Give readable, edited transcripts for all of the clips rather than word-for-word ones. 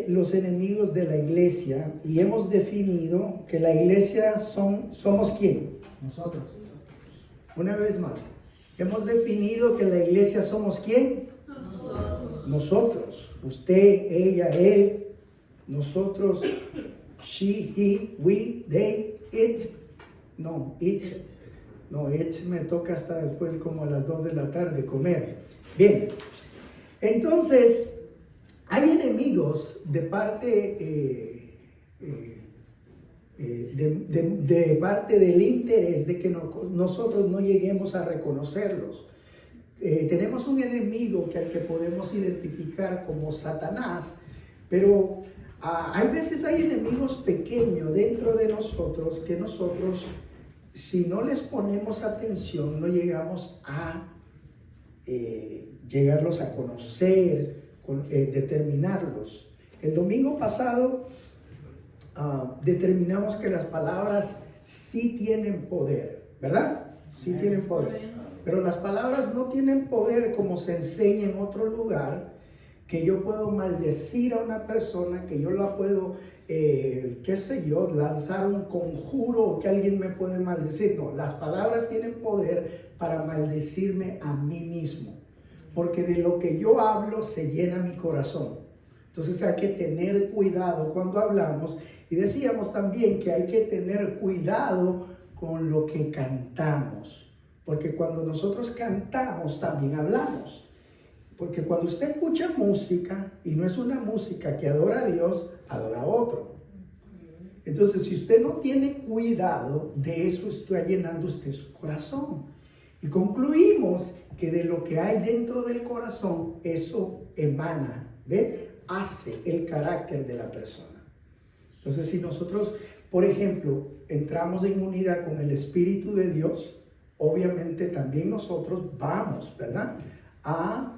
de los enemigos de la iglesia y hemos definido que la iglesia somos ¿quién? Nosotros. Una vez más, hemos definido que la iglesia somos ¿quién? Nosotros. Usted, ella, él, nosotros, she, he, we, they, it. No, it. No, it me toca hasta después como a las 2 de la tarde comer. Bien, entonces hay enemigos de parte de parte del interés de que nosotros no lleguemos a reconocerlos. Tenemos un enemigo al que podemos identificar como Satanás, pero hay veces hay enemigos pequeños dentro de nosotros que nosotros, si no les ponemos atención, no llegamos a llegarlos a conocer, determinarlos. El domingo pasado determinamos que las palabras sí tienen poder, ¿verdad? Sí tienen poder. Pero las palabras no tienen poder como se enseña en otro lugar, que yo puedo maldecir a una persona, que yo la puedo, qué sé yo, lanzar un conjuro o que alguien me puede maldecir. No, las palabras tienen poder para maldecirme a mí mismo, porque de lo que yo hablo se llena mi corazón. Entonces hay que tener cuidado cuando hablamos, y decíamos también que hay que tener cuidado con lo que cantamos, porque cuando nosotros cantamos también hablamos. Porque cuando usted escucha música y no es una música que adora a Dios, adora a otro. Entonces, si usted no tiene cuidado, de eso está llenando usted su corazón. Y concluimos que de lo que hay dentro del corazón, eso emana, ¿ve? Hace el carácter de la persona. Entonces, si nosotros, por ejemplo, entramos en unidad con el Espíritu de Dios, obviamente también nosotros vamos, ¿verdad?, a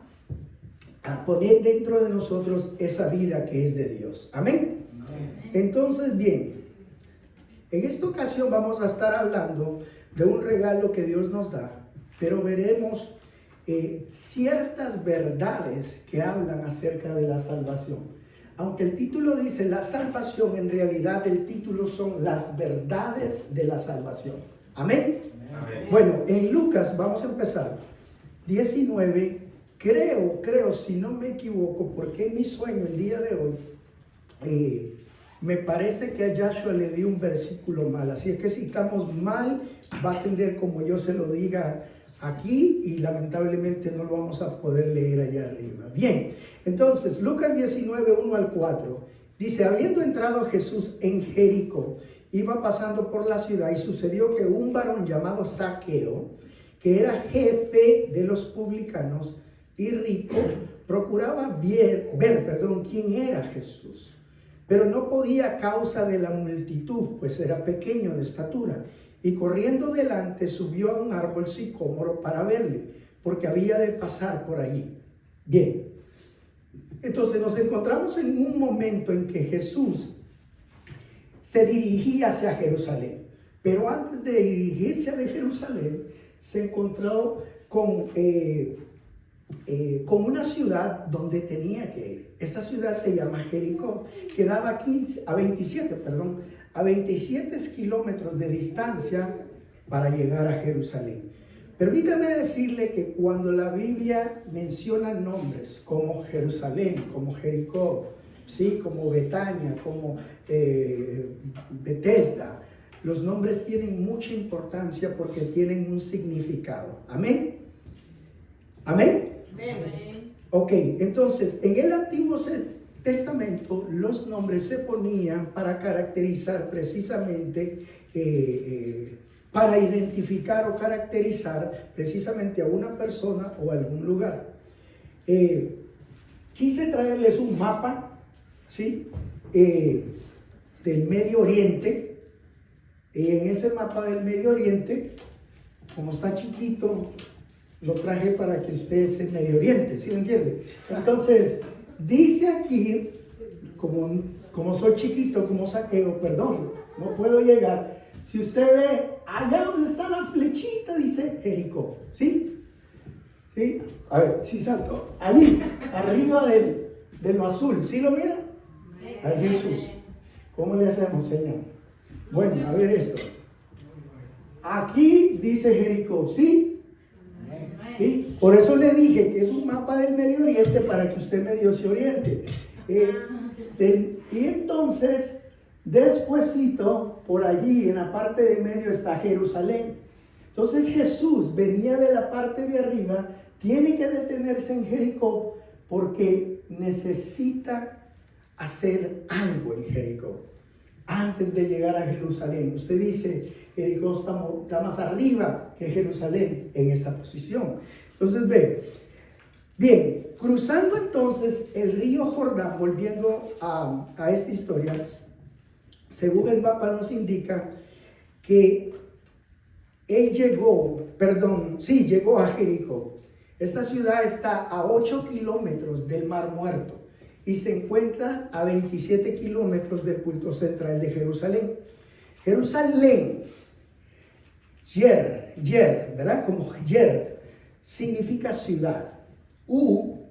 poner dentro de nosotros esa vida que es de Dios. Amén. Entonces, bien, en esta ocasión vamos a estar hablando de un regalo que Dios nos da, pero veremos ciertas verdades que hablan acerca de la salvación. Aunque el título dice la salvación, en realidad el título son las verdades de la salvación. Amén. Amén. Bueno, en Lucas vamos a empezar 19. Creo, si no me equivoco, porque en mi sueño el día de hoy, me parece que a Yahshua le di un versículo mal. Así es que si estamos mal, va a atender como yo se lo diga aquí, y lamentablemente no lo vamos a poder leer allá arriba. Bien, entonces, Lucas 19, 1 al 4, dice: habiendo entrado Jesús en Jericó, iba pasando por la ciudad, y sucedió que un varón llamado Zaqueo, que era jefe de los publicanos y rico, procuraba ver quién era Jesús, pero no podía a causa de la multitud, pues era pequeño de estatura, y corriendo delante subió a un árbol sicómoro para verle, porque había de pasar por allí. Bien, entonces nos encontramos en un momento en que Jesús se dirigía hacia Jerusalén, pero antes de dirigirse a Jerusalén se encontró con una ciudad donde tenía que ir. Esa ciudad se llama Jericó, quedaba a 27 kilómetros de distancia para llegar a Jerusalén. Permítame decirle que cuando la Biblia menciona nombres como Jerusalén, como Jericó, ¿sí?, como Betania, como Betesda, los nombres tienen mucha importancia porque tienen un significado. ¿Amén? ¿Amén? Amén. Ok, entonces en el Antiguo Testamento los nombres se ponían para caracterizar precisamente, para identificar o caracterizar precisamente a una persona o algún lugar. Quise traerles un mapa, ¿sí?, del Medio Oriente. Y en ese mapa del Medio Oriente, como está chiquito, lo traje para que usted se Medio Oriente, ¿sí me entiende? Entonces, dice aquí, como soy chiquito, como Zaqueo, perdón, no puedo llegar. Si usted ve, allá donde está la flechita, dice Jericó, ¿sí? ¿Sí? A ver, si salto, ahí, arriba de lo azul, ¿sí lo miran? Ay, Jesús. ¿Cómo le hacemos, Señor? Bueno, a ver esto. Aquí dice Jericó, ¿sí? ¿Sí? Por eso le dije que es un mapa del Medio Oriente para que usted medio se oriente. Y entonces, despuesito, por allí en la parte de medio está Jerusalén. Entonces Jesús venía de la parte de arriba, tiene que detenerse en Jericó porque necesita hacer algo en Jericó antes de llegar a Jerusalén. Usted dice, Jericó está más arriba que Jerusalén en esta posición. Entonces ve, bien, cruzando entonces el río Jordán, volviendo a esta historia, según el mapa nos indica que él llegó a Jericó. Esta ciudad está a 8 kilómetros del Mar Muerto y se encuentra a 27 kilómetros del punto central de Jerusalén. Jerusalén, ¿verdad? Como Yer, significa ciudad.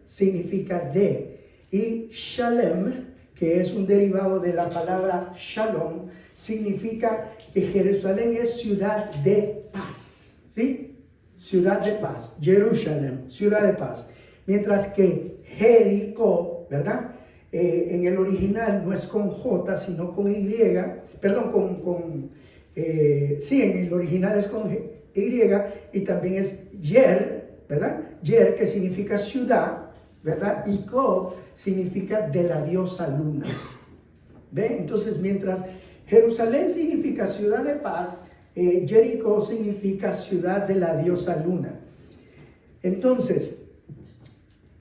Significa de. Y Shalem, que es un derivado de la palabra Shalom, significa que Jerusalén es ciudad de paz. ¿Sí? Ciudad de paz. Jerusalén, ciudad de paz. Mientras que Jericó, ¿verdad? En el original no es con J, sino con Y. Perdón, en el original es con Y y también es Yer, ¿verdad? Yer, que significa ciudad, ¿verdad? Y Ko significa de la diosa luna. ¿Ve? Entonces, mientras Jerusalén significa ciudad de paz, Jericó significa ciudad de la diosa luna. Entonces,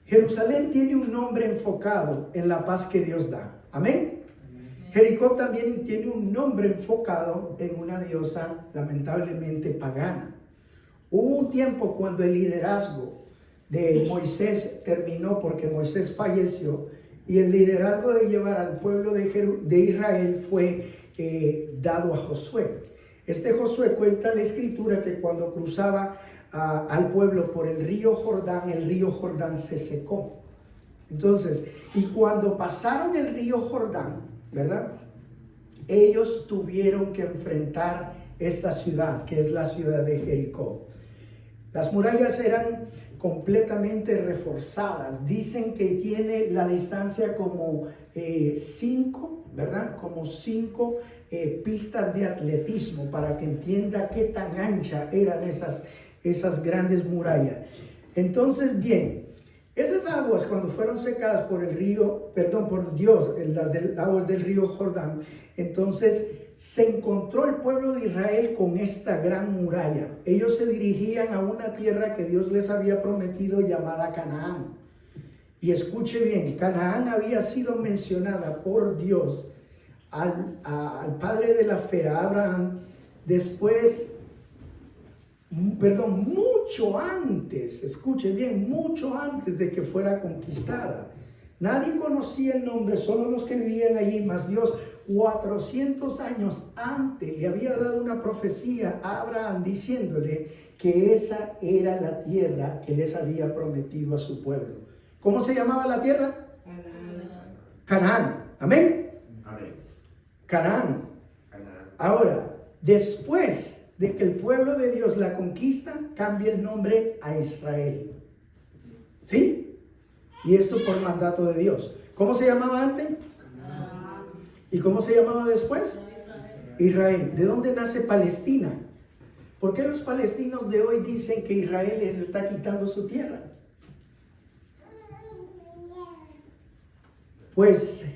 Jerusalén tiene un nombre enfocado en la paz que Dios da. Amén. Jericó también tiene un nombre enfocado en una diosa lamentablemente pagana. Hubo un tiempo cuando el liderazgo de Moisés terminó porque Moisés falleció y el liderazgo de llevar al pueblo de Israel fue dado a Josué. Este Josué cuenta la escritura que cuando cruzaba al pueblo por el río Jordán se secó. Entonces, y cuando pasaron el río Jordán, ¿verdad? Ellos tuvieron que enfrentar esta ciudad, que es la ciudad de Jericó. Las murallas eran completamente reforzadas. Dicen que tiene la distancia como 5, ¿verdad? Como 5 pistas de atletismo, para que entienda qué tan ancha eran esas grandes murallas. Entonces, bien, esas aguas cuando fueron secadas por Dios, las aguas del río Jordán, entonces se encontró el pueblo de Israel con esta gran muralla. Ellos se dirigían a una tierra que Dios les había prometido llamada Canaán. Y escuche bien, Canaán había sido mencionada por Dios al padre de la fe, a Abraham, mucho antes, escuche bien, mucho antes de que fuera conquistada. Nadie conocía el nombre, solo los que vivían allí, mas Dios 400 años antes le había dado una profecía a Abraham diciéndole que esa era la tierra que les había prometido a su pueblo. ¿Cómo se llamaba la tierra? Canaán. Amén. Canaán. Ahora, después de que el pueblo de Dios la conquista, cambia el nombre a Israel. ¿Sí? Y esto por mandato de Dios. ¿Cómo se llamaba antes? ¿Y cómo se llamaba después? Israel. ¿De dónde nace Palestina? ¿Por qué los palestinos de hoy dicen que Israel les está quitando su tierra? Pues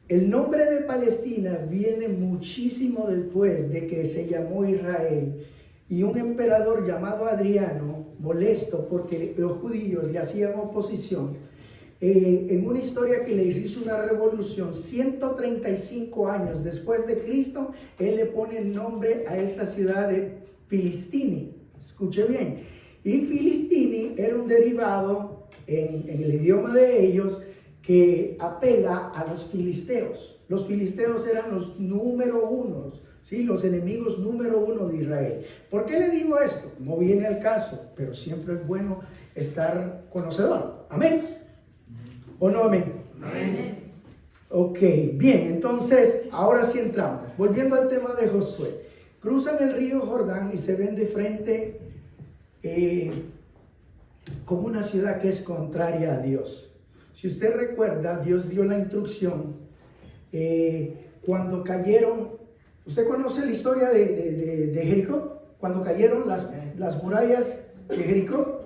el nombre de Palestina viene muchísimo después de que se llamó Israel, y un emperador llamado Adriano, molesto porque los judíos le hacían oposición, en una historia que le hizo una revolución, 135 años después de Cristo, él le pone el nombre a esa ciudad de Filistini. Escuche bien. Y Filistini era un derivado en el idioma de ellos que apela a los filisteos. Los filisteos eran los número uno, ¿sí? Los enemigos número uno de Israel. ¿Por qué le digo esto? No viene al caso, pero siempre es bueno estar conocedor. Amén. ¿O no amén? Amén. Ok, bien, entonces ahora sí entramos. Volviendo al tema de Josué. Cruzan el río Jordán y se ven de frente como una ciudad que es contraria a Dios. Si usted recuerda, Dios dio la instrucción cuando cayeron. ¿Usted conoce la historia de Jericó? Cuando cayeron las murallas de Jericó.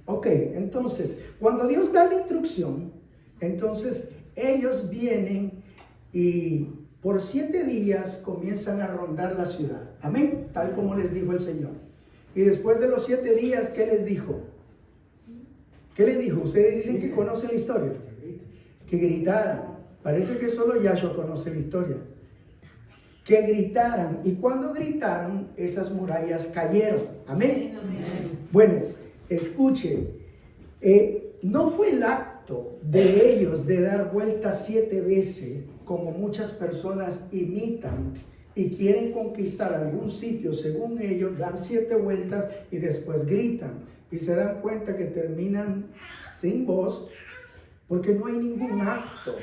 Ok, entonces, cuando Dios da la instrucción, entonces ellos vienen y por 7 días comienzan a rondar la ciudad. Amén, tal como les dijo el Señor. Y después de los 7 días, ¿qué les dijo? ¿Qué les dijo? Ustedes dicen que conocen la historia. Que gritaran. Parece que solo Yahshua conoce la historia. Que gritaran. Y cuando gritaron, esas murallas cayeron. Amén. Bueno, escuche. No fue el acto de ellos de dar vueltas 7 veces, como muchas personas imitan y quieren conquistar algún sitio. Según ellos, dan 7 vueltas y después gritan. Y se dan cuenta que terminan sin voz, porque no hay ningún acto,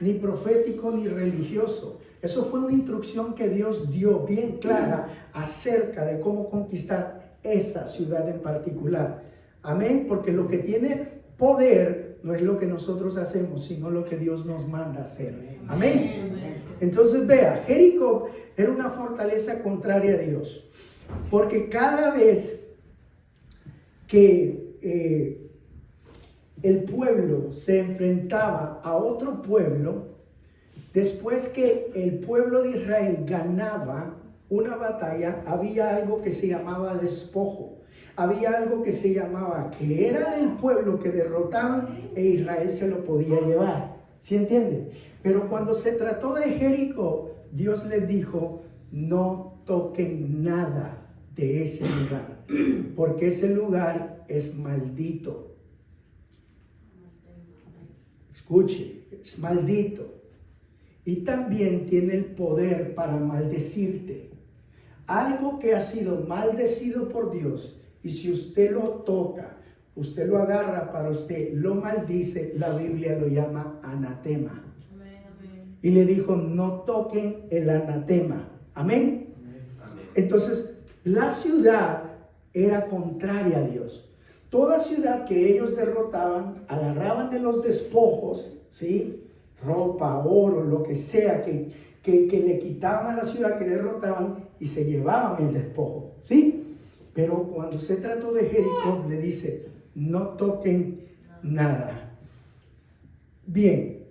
ni profético ni religioso. Eso fue una instrucción que Dios dio bien clara acerca de cómo conquistar esa ciudad en particular. Amén, porque lo que tiene poder no es lo que nosotros hacemos, sino lo que Dios nos manda hacer. Amén. Entonces vea, Jericó era una fortaleza contraria a Dios, porque cada vez que el pueblo se enfrentaba a otro pueblo, después que el pueblo de Israel ganaba una batalla, había algo que se llamaba despojo. Había algo que se llamaba que era del pueblo que derrotaban e Israel se lo podía llevar. ¿Sí entiende? Pero cuando se trató de Jericó, Dios les dijo: no toquen nada de ese lugar, porque ese lugar es maldito. Escuche, es maldito. Y también tiene el poder para maldecirte. Algo que ha sido maldecido por Dios, y si usted lo toca, usted lo agarra para usted, lo maldice, la Biblia lo llama anatema. Amén. Y le dijo: no toquen el anatema. Amén. Amén. Entonces, la ciudad era contraria a Dios. Toda ciudad que ellos derrotaban, agarraban de los despojos, ¿sí? Ropa, oro, lo que sea que le quitaban a la ciudad que derrotaban y se llevaban el despojo, ¿sí? Pero cuando se trató de Jericó, le dice: no toquen nada. Bien,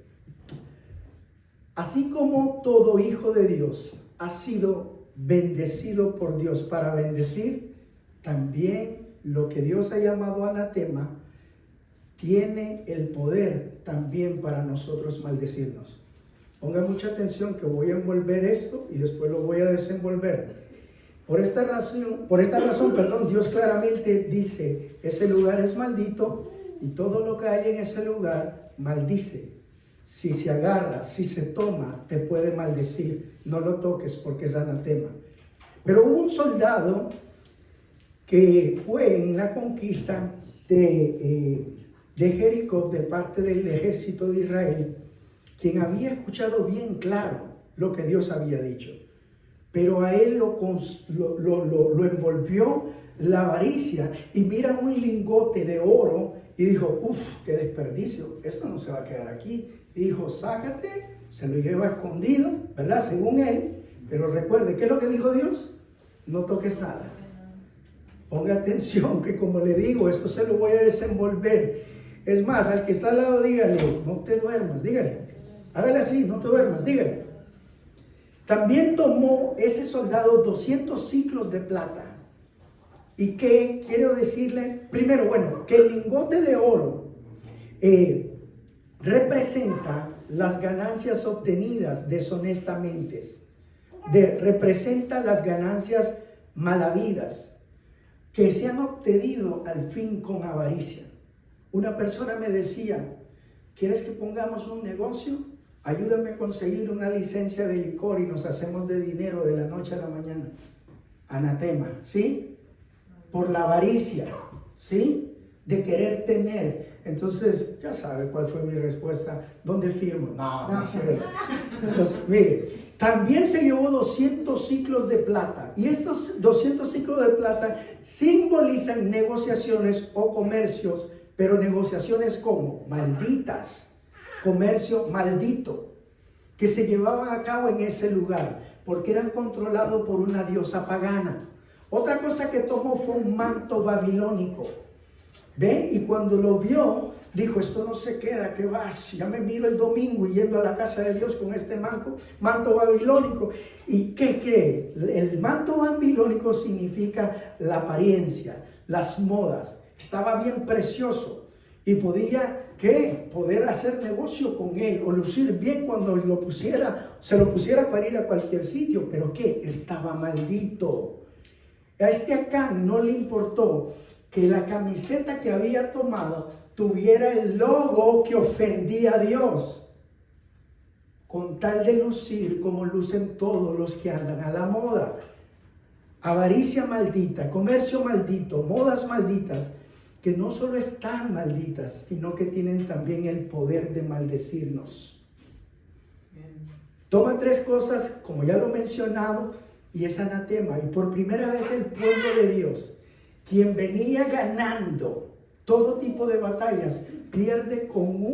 así como todo hijo de Dios ha sido bendecido por Dios para bendecir, también lo que Dios ha llamado anatema tiene el poder también para nosotros maldecirnos. Ponga mucha atención que voy a envolver esto y después lo voy a desenvolver. Por esta razón, Dios claramente dice: ese lugar es maldito y todo lo que hay en ese lugar maldice. Si se agarra, si se toma, te puede maldecir. No lo toques porque es anatema. Pero hubo un soldado que fue en la conquista de Jericó de parte del ejército de Israel, quien había escuchado bien claro lo que Dios había dicho. Pero a él lo envolvió la avaricia y mira un lingote de oro y dijo: uff, qué desperdicio, esto no se va a quedar aquí. Y dijo: sácate, se lo lleva escondido, ¿verdad? Según él. Pero recuerde, ¿qué es lo que dijo Dios? No toques nada. Ponga atención que, como le digo, esto se lo voy a desenvolver. Es más, al que está al lado, dígale: no te duermas, dígale. Hágale así: no te duermas, dígale. También tomó ese soldado 200 ciclos de plata. ¿Y qué quiero decirle? Primero, bueno, que el lingote de oro representa las ganancias obtenidas deshonestamente. Representa las ganancias malavidas que se han obtenido al fin con avaricia. Una persona me decía: ¿quieres que pongamos un negocio? Ayúdame a conseguir una licencia de licor y nos hacemos de dinero de la noche a la mañana. Anatema, ¿sí? Por la avaricia, ¿sí? de querer tener. Entonces, ya sabe cuál fue mi respuesta. ¿Dónde firmo? No sé. Entonces, mire, también se llevó 200 ciclos de plata. Y estos 200 ciclos de plata simbolizan negociaciones o comercios, pero negociaciones como malditas, comercio maldito, que se llevaban a cabo en ese lugar, porque eran controlados por una diosa pagana. Otra cosa que tomó fue un manto babilónico. ¿Ve? Y cuando lo vio, dijo, esto no se queda, que vas, ya me miro el domingo yendo a la casa de Dios con este manto babilónico. ¿Y qué cree? El manto babilónico significa la apariencia, las modas. Estaba bien precioso y podía, ¿qué? Poder hacer negocio con él o lucir bien cuando lo pusiera, se lo pusiera para ir a cualquier sitio. ¿Pero qué? Estaba maldito. A este acá no le importó que la camiseta que había tomado tuviera el logo que ofendía a Dios, con tal de lucir como lucen todos los que andan a la moda. Avaricia maldita, comercio maldito, modas malditas, que no solo están malditas, sino que tienen también el poder de maldecirnos. Toma tres cosas, como ya lo he mencionado, y es anatema. Y por primera vez el pueblo de Dios, quien venía ganando todo tipo de batallas, pierde con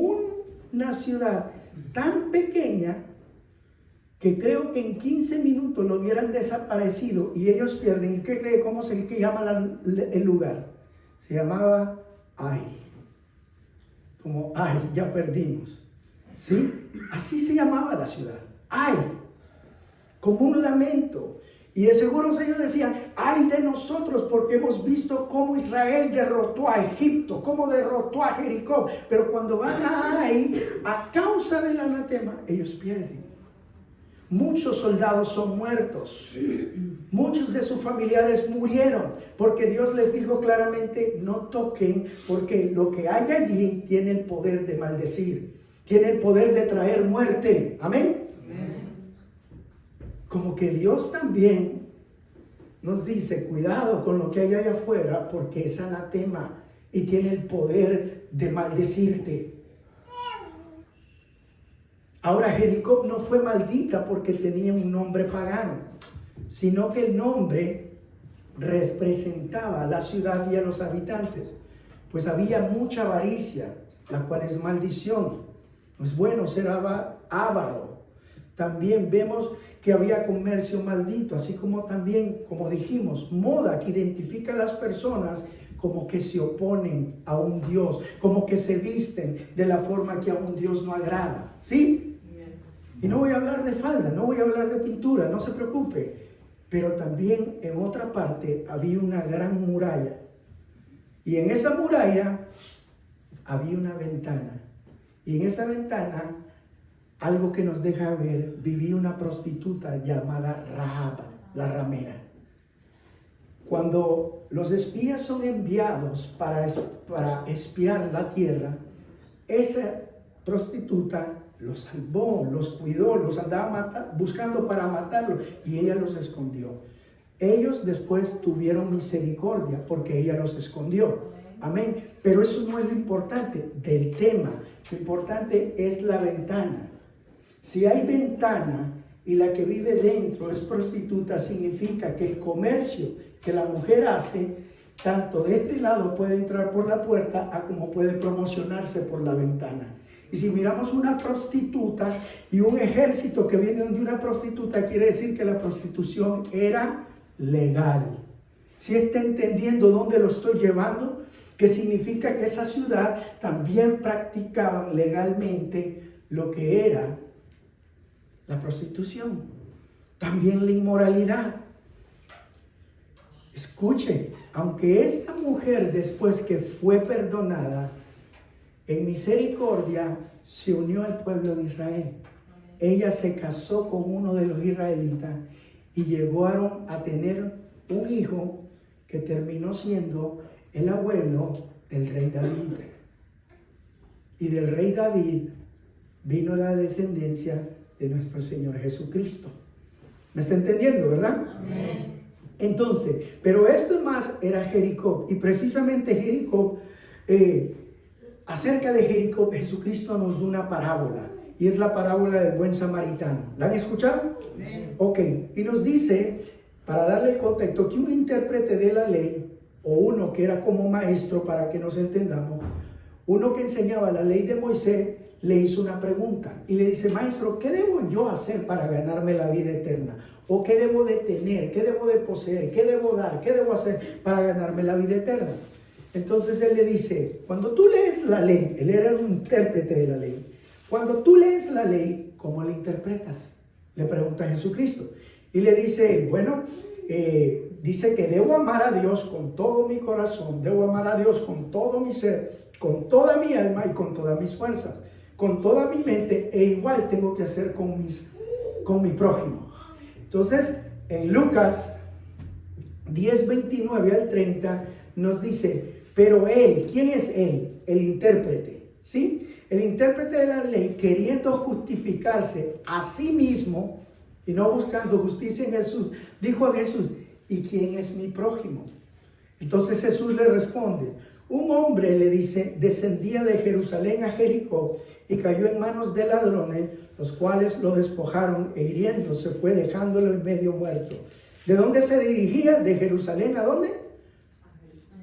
una ciudad tan pequeña que creo que en 15 minutos lo hubieran desaparecido y ellos pierden. ¿Y qué cree? ¿Cómo se llama el lugar? Se llamaba Ai. Como Ai, ya perdimos. ¿Sí? Así se llamaba la ciudad. Ai. Como un lamento. Y de seguro ellos decían, ay de nosotros, porque hemos visto cómo Israel derrotó a Egipto, cómo derrotó a Jericó. Pero cuando van ahí, a causa del anatema, ellos pierden. Muchos soldados son muertos. Muchos de sus familiares murieron, porque Dios les dijo claramente, no toquen, porque lo que hay allí tiene el poder de maldecir, tiene el poder de traer muerte. Amén. Como que Dios también nos dice, cuidado con lo que hay allá afuera, porque es anatema y tiene el poder de maldecirte. Ahora, Jericó no fue maldita porque tenía un nombre pagano, sino que el nombre representaba a la ciudad y a los habitantes, pues había mucha avaricia, la cual es maldición. No es bueno ser avaro. También vemos que había comercio maldito, así como también, como dijimos, moda que identifica a las personas como que se oponen a un Dios, como que se visten de la forma que a un Dios no agrada, ¿sí? Y no voy a hablar de falda, no voy a hablar de pintura, no se preocupe, pero también en otra parte había una gran muralla, y en esa muralla había una ventana, y en esa ventana, algo que nos deja ver, vivía una prostituta llamada Rahab, la ramera. Cuando los espías son enviados para espiar la tierra, esa prostituta los salvó, los cuidó, los andaba buscando para matarlo y ella los escondió. Ellos después tuvieron misericordia porque ella los escondió. Amén. Pero eso no es lo importante del tema. Lo importante es la ventana. Si hay ventana y la que vive dentro es prostituta, significa que el comercio que la mujer hace, tanto de este lado puede entrar por la puerta, a como puede promocionarse por la ventana. Y si miramos una prostituta y un ejército que viene de una prostituta, quiere decir que la prostitución era legal. ¿Sí está entendiendo dónde lo estoy llevando? Que significa que esa ciudad también practicaban legalmente lo que era la prostitución, también la inmoralidad. Escuche, aunque esta mujer después que fue perdonada, en misericordia se unió al pueblo de Israel. Ella se casó con uno de los israelitas y llegaron a tener un hijo que terminó siendo el abuelo del rey David. Y del rey David vino la descendencia de nuestro Señor Jesucristo. ¿Me está entendiendo, verdad? Amén. Entonces, pero esto más era Jericó. Y precisamente Jericó acerca de Jericó, Jesucristo nos da una parábola. Y es la parábola del buen samaritano. ¿La han escuchado? Amén. Ok. Y nos dice, para darle el contexto, que un intérprete de la ley, o uno que era como maestro, para que nos entendamos, uno que enseñaba la ley de Moisés, le hizo una pregunta. Y le dice, maestro, ¿qué debo yo hacer para ganarme la vida eterna? ¿O qué debo de tener? ¿Qué debo de poseer? ¿Qué debo dar? ¿Qué debo hacer para ganarme la vida eterna? Entonces él le dice, cuando tú lees la ley, él era un intérprete de la ley. Cuando tú lees la ley, ¿cómo la interpretas? Le pregunta a Jesucristo. Y le dice, bueno, dice que debo amar a Dios con todo mi corazón, debo amar a Dios con todo mi ser, con toda mi alma y con todas mis fuerzas, con toda mi mente, e igual tengo que hacer con mi prójimo. Entonces, en Lucas 10, 29 al 30 nos dice, pero él, ¿quién es él? El intérprete, ¿sí? El intérprete de la ley, queriendo justificarse a sí mismo y no buscando justicia en Jesús, dijo a Jesús, ¿y quién es mi prójimo? Entonces Jesús le responde, un hombre, le dice, descendía de Jerusalén a Jericó y cayó en manos de ladrones, los cuales lo despojaron e hiriendo se fue dejándolo en medio muerto. ¿De dónde se dirigía? ¿De Jerusalén a dónde?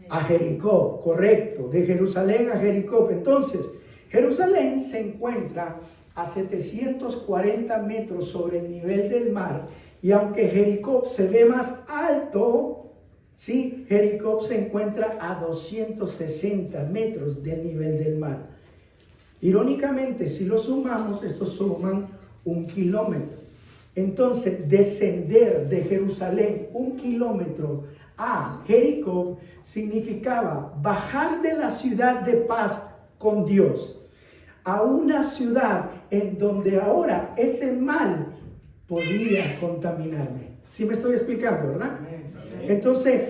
A Jericó, correcto, de Jerusalén a Jericó. Entonces, Jerusalén se encuentra a 740 metros sobre el nivel del mar, y aunque Jericó se ve más alto, ¿sí? Jericó se encuentra a 260 metros del nivel del mar. Irónicamente, si lo sumamos, estos suman 1 kilómetro. Entonces, descender de Jerusalén 1 kilómetro a Jericó significaba bajar de la ciudad de paz con Dios a una ciudad en donde ahora ese mal podía contaminarme. ¿Sí me estoy explicando, verdad? Entonces,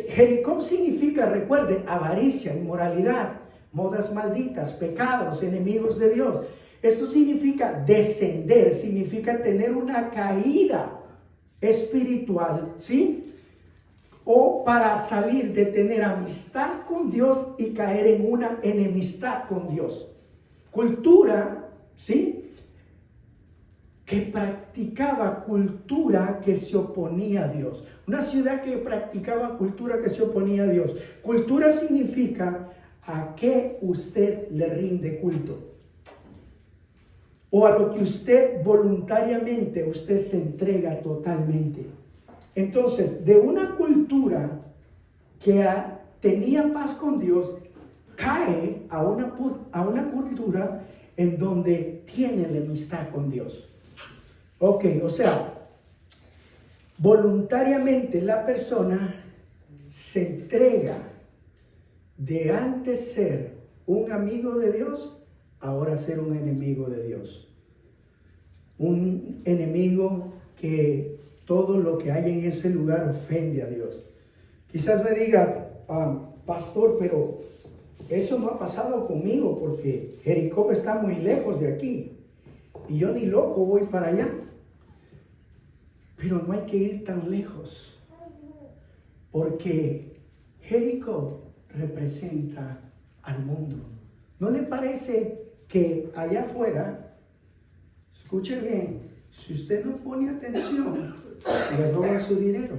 Jericó significa, recuerde, avaricia, inmoralidad, modas malditas, pecados, enemigos de Dios. Esto significa descender, significa tener una caída espiritual, ¿sí? O para salir de tener amistad con Dios y caer en una enemistad con Dios. Cultura, ¿sí? Que practicaba cultura que se oponía a Dios. Una ciudad que practicaba cultura que se oponía a Dios. Cultura significa a qué usted le rinde culto, o a lo que usted voluntariamente, usted se entrega totalmente. Entonces, de una cultura que tenía paz con Dios, cae a una cultura en donde tiene enemistad con Dios. Ok, o sea, voluntariamente la persona se entrega de antes ser un amigo de Dios, ahora ser un enemigo de Dios. Un enemigo que todo lo que hay en ese lugar ofende a Dios. Quizás me diga, pastor, pero eso no ha pasado conmigo porque Jericó está muy lejos de aquí y yo ni loco voy para allá. Pero no hay que ir tan lejos, porque Jericó representa al mundo. ¿No le parece que allá afuera, escuche bien, si usted no pone atención, le roban su dinero?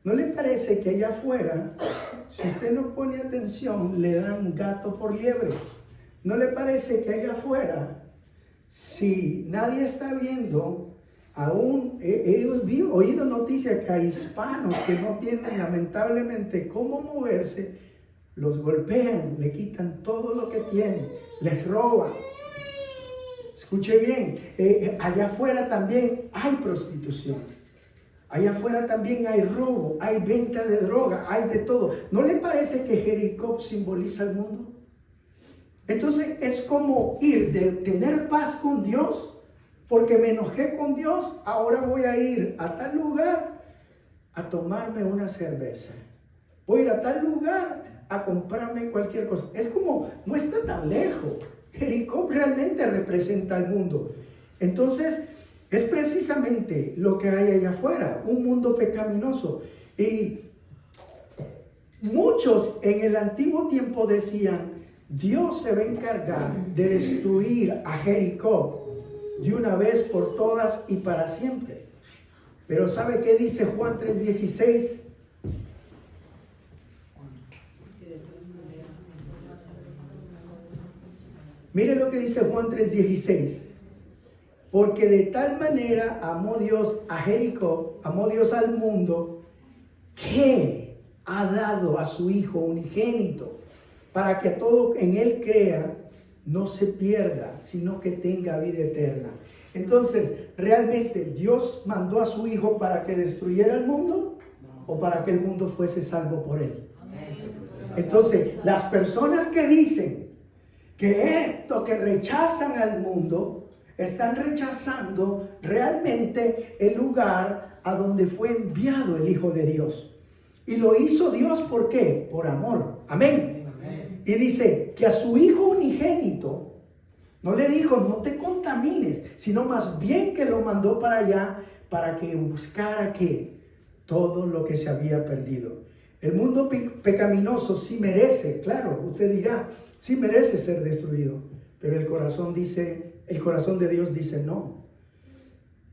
¿No le parece que allá afuera, si usted no pone atención, le dan gato por liebre? ¿No le parece que allá afuera, si nadie está viendo, aún he oído noticias que hay hispanos que no tienen lamentablemente cómo moverse, los golpean, le quitan todo lo que tienen, les roban? Escuche bien, allá afuera también hay prostitución, allá afuera también hay robo, hay venta de droga, hay de todo. ¿No le parece que Jericó simboliza el mundo? Entonces es como ir de tener paz con Dios, porque me enojé con Dios, ahora voy a ir a tal lugar a tomarme una cerveza. Voy a ir a tal lugar a comprarme cualquier cosa. Es como, no está tan lejos. Jericó realmente representa al mundo. Entonces, es precisamente lo que hay allá afuera, un mundo pecaminoso. Y muchos en el antiguo tiempo decían, Dios se va a encargar de destruir a Jericó de una vez por todas y para siempre. Pero ¿sabe qué dice Juan 3:16? Mire lo que dice Juan 3:16. Porque de tal manera amó Dios a Jericó, amó Dios al mundo, que ha dado a su Hijo unigénito, para que todo en Él crea, no se pierda, sino que tenga vida eterna. Entonces, ¿realmente Dios mandó a su Hijo para que destruyera el mundo? ¿O para que el mundo fuese salvo por Él? Entonces, las personas que dicen que rechazan al mundo, están rechazando realmente el lugar a donde fue enviado el Hijo de Dios. Y lo hizo Dios, ¿por qué? Por amor. Amén. Amén. Y dice que a su Hijo unigénito no le dijo, no te contamines, sino más bien que lo mandó para allá para que buscara ¿qué? Todo lo que se había perdido. El mundo pecaminoso sí merece, claro, usted dirá, sí merece ser destruido, pero el corazón de Dios dice no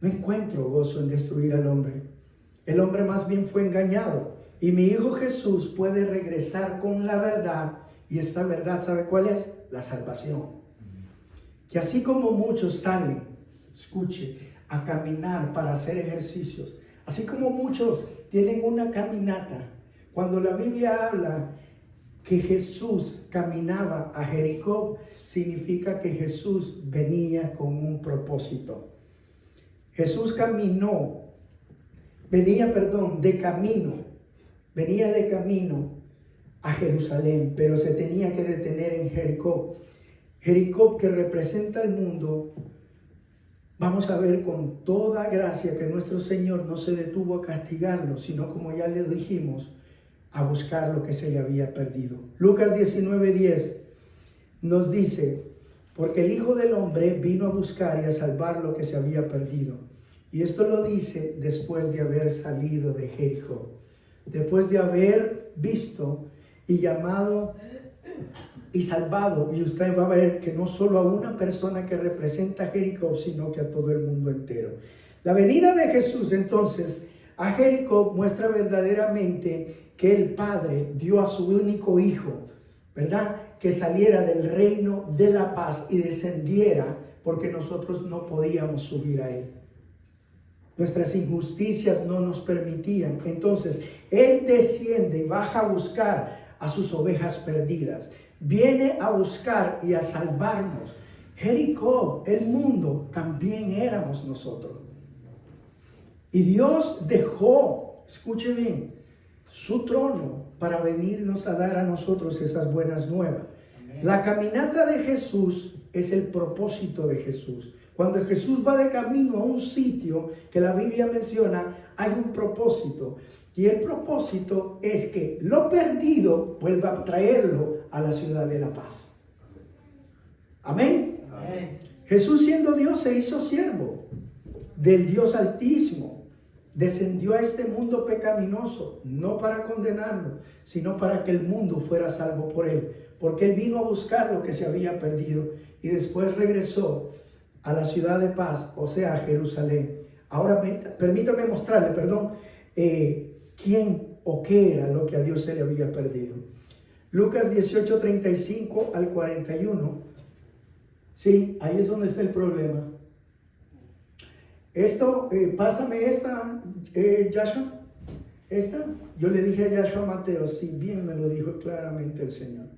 encuentro gozo en destruir al hombre. El hombre más bien fue engañado y mi Hijo Jesús puede regresar con la verdad, y esta verdad, ¿sabe cuál es? La salvación. Que así como muchos salen, escuche, a caminar para hacer ejercicios, así como muchos tienen una caminata, cuando la Biblia habla que Jesús caminaba a Jericó, significa que Jesús venía con un propósito. Jesús venía de camino a Jerusalén, pero se tenía que detener en Jericó. Jericó, que representa el mundo. Vamos a ver con toda gracia que nuestro Señor no se detuvo a castigarlo, sino, como ya le dijimos, a buscar lo que se le había perdido. Lucas 19:10 nos dice, porque el Hijo del Hombre vino a buscar y a salvar lo que se había perdido. Y esto lo dice después de haber salido de Jericó, después de haber visto y llamado y salvado. Y usted va a ver que no solo a una persona que representa a Jericó, sino que a todo el mundo entero. La venida de Jesús entonces a Jericó muestra verdaderamente que el Padre dio a su único Hijo, ¿verdad? Que saliera del reino de la paz y descendiera, porque nosotros no podíamos subir a Él. Nuestras injusticias no nos permitían. Entonces, Él desciende y baja a buscar a sus ovejas perdidas. Viene a buscar y a salvarnos. Jericó, el mundo, también éramos nosotros. Y Dios dejó, escuche bien, su trono para venirnos a dar a nosotros esas buenas nuevas. Amén. La caminata de Jesús es el propósito de Jesús. Cuando Jesús va de camino a un sitio que la Biblia menciona, hay un propósito. Y el propósito es que lo perdido vuelva a traerlo a la ciudad de la paz. Amén. Amén. Jesús, siendo Dios, se hizo siervo del Dios Altísimo. Descendió a este mundo pecaminoso, no para condenarlo, sino para que el mundo fuera salvo por Él. Porque Él vino a buscar lo que se había perdido y después regresó a la ciudad de paz, o sea, a Jerusalén. Ahora permítame mostrarle, quién o qué era lo que a Dios se le había perdido. Lucas 18:35 al 41. Sí, ahí es donde está el problema. Esto, pásame esta, Yahshua. Esta, yo le dije a Yahshua Mateo, si bien me lo dijo claramente el Señor.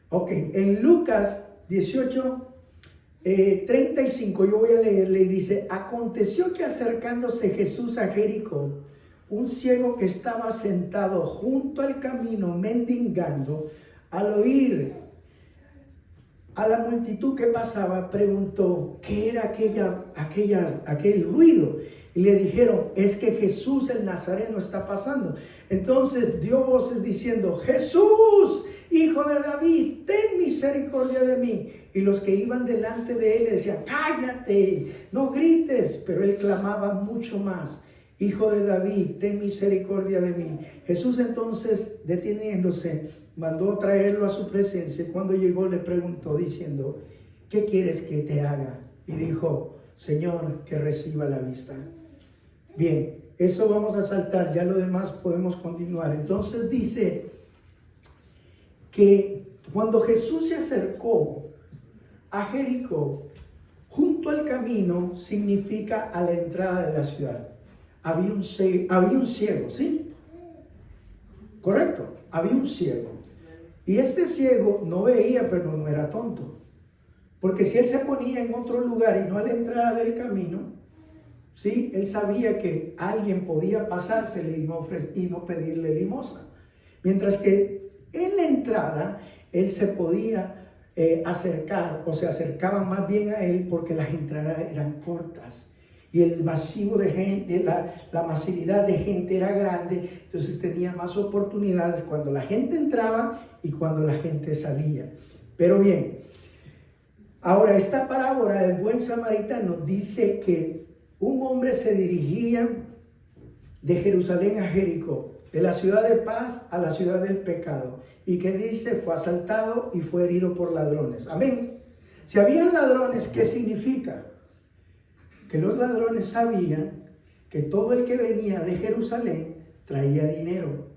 Ok, en Lucas 18:35 yo voy a leerle y dice: aconteció que acercándose Jesús a Jericó, un ciego que estaba sentado junto al camino mendigando, al oír a la multitud que pasaba, preguntó qué era aquel ruido. Y le dijeron: es que Jesús el Nazareno está pasando. Entonces dio voces diciendo: Jesús, Hijo de David, ten misericordia de mí. Y los que iban delante de él le decían: cállate, no grites. Pero él clamaba mucho más: Hijo de David, ten misericordia de mí. Jesús entonces, deteniéndose, mandó traerlo a su presencia. Cuando llegó le preguntó diciendo, ¿qué quieres que te haga? Y dijo, Señor, que reciba la vista. Bien, eso vamos a saltar, ya lo demás podemos continuar. Entonces dice que cuando Jesús se acercó a Jericó, junto al camino significa a la entrada de la ciudad. Había un ciego, ¿sí? Correcto, había un ciego. Y este ciego no veía, pero no era tonto. Porque si él se ponía en otro lugar y no a la entrada del camino, ¿sí? Él sabía que alguien podía pasársele y no pedirle limosna. Mientras que en la entrada, él se podía acercar, o se acercaba más bien a él porque las entradas eran cortas. Y el masivo de gente, la masividad de gente era grande, entonces tenía más oportunidades cuando la gente entraba y cuando la gente salía. Pero bien, ahora esta parábola del buen samaritano dice que un hombre se dirigía de Jerusalén a Jericó, de la ciudad de paz a la ciudad del pecado. Y que dice, fue asaltado y fue herido por ladrones. Amén. Si habían ladrones, ¿qué significa? Que los ladrones sabían que todo el que venía de Jerusalén traía dinero.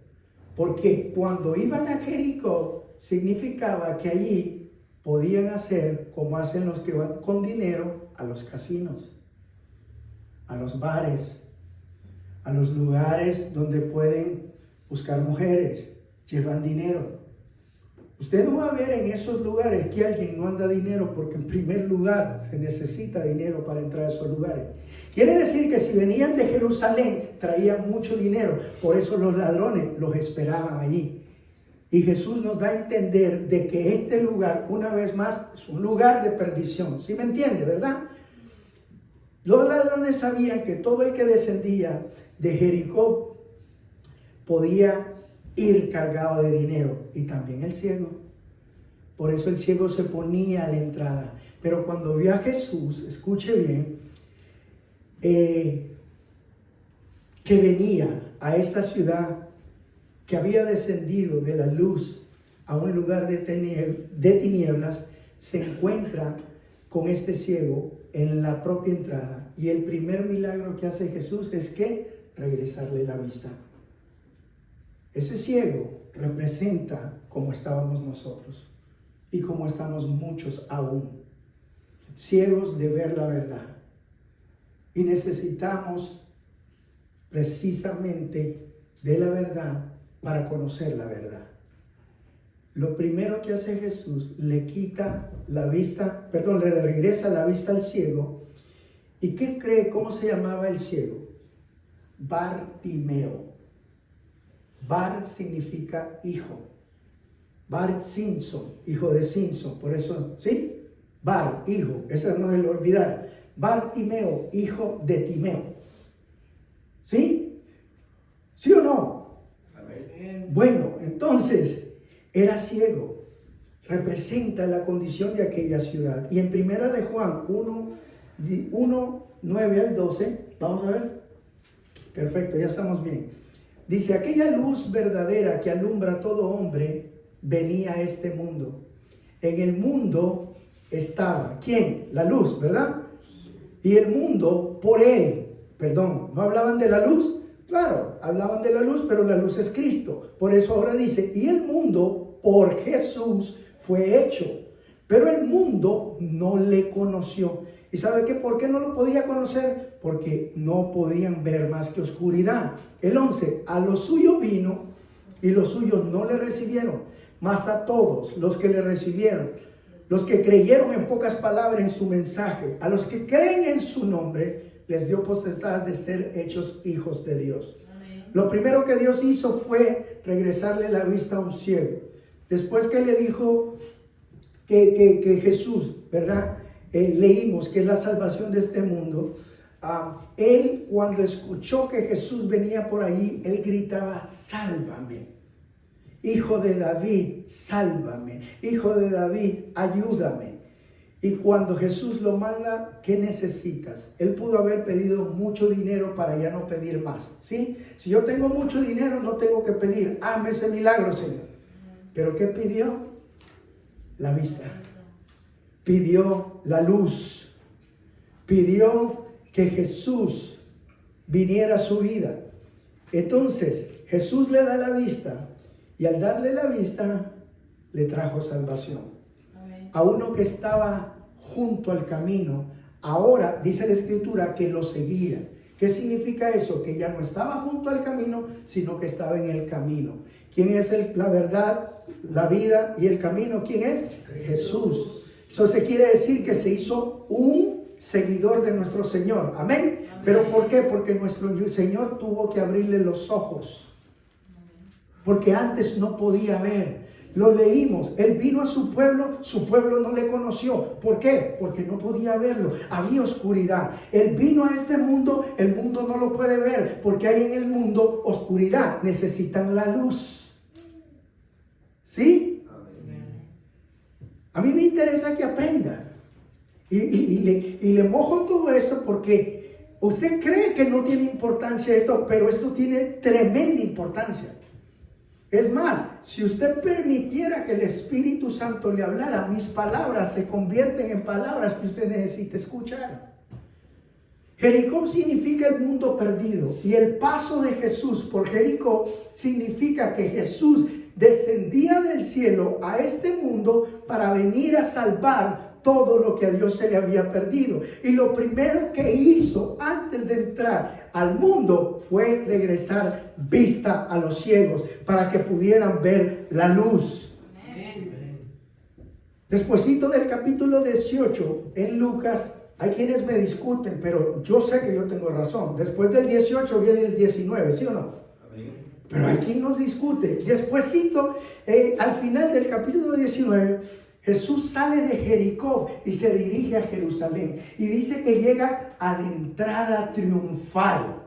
Porque cuando iban a Jericó, significaba que allí podían hacer como hacen los que van con dinero a los casinos, a los bares, a los lugares donde pueden buscar mujeres, llevan dinero. Usted no va a ver en esos lugares que alguien no anda dinero, porque en primer lugar se necesita dinero para entrar a esos lugares. Quiere decir que si venían de Jerusalén traían mucho dinero, por eso los ladrones los esperaban allí. Y Jesús nos da a entender de que este lugar, una vez más, es un lugar de perdición. ¿Sí me entiende, verdad? Los ladrones sabían que todo el que descendía de Jericó podía ir cargado de dinero, y también el ciego. Por eso el ciego se ponía a la entrada. Pero cuando vio a Jesús, escuche bien, que venía a esta ciudad, que había descendido de la luz a un lugar de tinieblas, se encuentra con este ciego en la propia entrada. Y el primer milagro que hace Jesús es que regresarle la vista. Ese ciego representa cómo estábamos nosotros y cómo estamos muchos aún, ciegos de ver la verdad. Y necesitamos precisamente de la verdad para conocer la verdad. Lo primero que hace Jesús, le quita la vista, le regresa la vista al ciego. ¿Y qué cree? ¿Cómo se llamaba el ciego? Bartimeo. Bar significa hijo. Bar Simpson, hijo de Simpson, por eso, ¿sí? Bar, hijo, eso no se lo olvidar. Bartimeo, hijo de Timeo. ¿Sí? ¿Sí o no? Amén. Bueno, entonces, era ciego. Representa la condición de aquella ciudad. Y en primera de Juan 1, 9 al 12, vamos a ver. Perfecto, ya estamos bien. Dice, aquella luz verdadera que alumbra a todo hombre venía a este mundo. En el mundo estaba, ¿quién? La luz, ¿verdad? Y el mundo por él, ¿no hablaban de la luz? Claro, hablaban de la luz, pero la luz es Cristo. Por eso ahora dice, y el mundo por Jesús fue hecho, pero el mundo no le conoció. ¿Y sabe qué? ¿Por qué no lo podía conocer? Porque no podían ver más que oscuridad. El 11, a los suyos vino y los suyos no le recibieron, mas a todos los que le recibieron, los que creyeron en pocas palabras en su mensaje, a los que creen en su nombre, les dio potestad de ser hechos hijos de Dios. Amén. Lo primero que Dios hizo fue regresarle la vista a un ciego. Después que le dijo que Jesús, ¿verdad? Leímos que es la salvación de este mundo. Él, cuando escuchó que Jesús venía por ahí, él gritaba, sálvame. Hijo de David, sálvame. Hijo de David, ayúdame. Y cuando Jesús lo manda, ¿qué necesitas? Él pudo haber pedido mucho dinero para ya no pedir más, ¿sí? Si yo tengo mucho dinero, no tengo que pedir. Hazme ese milagro, Señor. ¿Pero qué pidió? La vista. Pidió la luz. Pidió que Jesús viniera a su vida. Entonces, Jesús le da la vista, y al darle la vista, le trajo salvación. A uno que estaba junto al camino, ahora dice la Escritura que lo seguía. ¿Qué significa eso? Que ya no estaba junto al camino, sino que estaba en el camino. ¿Quién es la verdad, la vida y el camino? ¿Quién es? Jesús. Eso se quiere decir que se hizo un seguidor de nuestro Señor. Amén. ¿Pero por qué? Porque nuestro Señor tuvo que abrirle los ojos. Porque antes no podía ver. Lo leímos, Él vino a su pueblo no le conoció. ¿Por qué? Porque no podía verlo, había oscuridad. Él vino a este mundo, el mundo no lo puede ver, porque hay en el mundo oscuridad, necesitan la luz. ¿Sí? A mí me interesa que aprenda. Y le mojo todo esto porque usted cree que no tiene importancia esto, pero esto tiene tremenda importancia. Es más, si usted permitiera que el Espíritu Santo le hablara, mis palabras se convierten en palabras que usted necesita escuchar. Jericó significa el mundo perdido, y el paso de Jesús por Jericó significa que Jesús descendía del cielo a este mundo para venir a salvar todo lo que a Dios se le había perdido. Y lo primero que hizo antes de entrar al mundo fue regresar vista a los ciegos para que pudieran ver la luz. Amén. Despuésito del capítulo 18 en Lucas, hay quienes me discuten, pero yo sé que yo tengo razón. Después del 18 viene el 19, ¿sí o no? Amén. Pero hay quien nos discute. Despuésito, al final del capítulo 19, Jesús sale de Jericó y se dirige a Jerusalén. Y dice que llega a la entrada triunfal.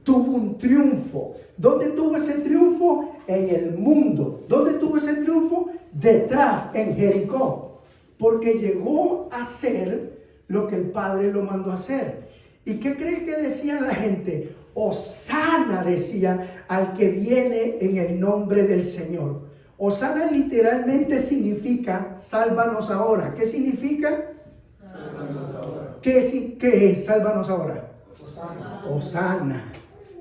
Tuvo un triunfo. ¿Dónde tuvo ese triunfo? En el mundo. ¿Dónde tuvo ese triunfo? Detrás, en Jericó. Porque llegó a hacer lo que el Padre lo mandó a hacer. ¿Y qué cree que decía la gente? Hosana, decía, al que viene en el nombre del Señor. Hosana literalmente significa sálvanos ahora. ¿Qué significa? Sálvanos ahora. ¿Qué es sálvanos ahora? Hosana. Hosana.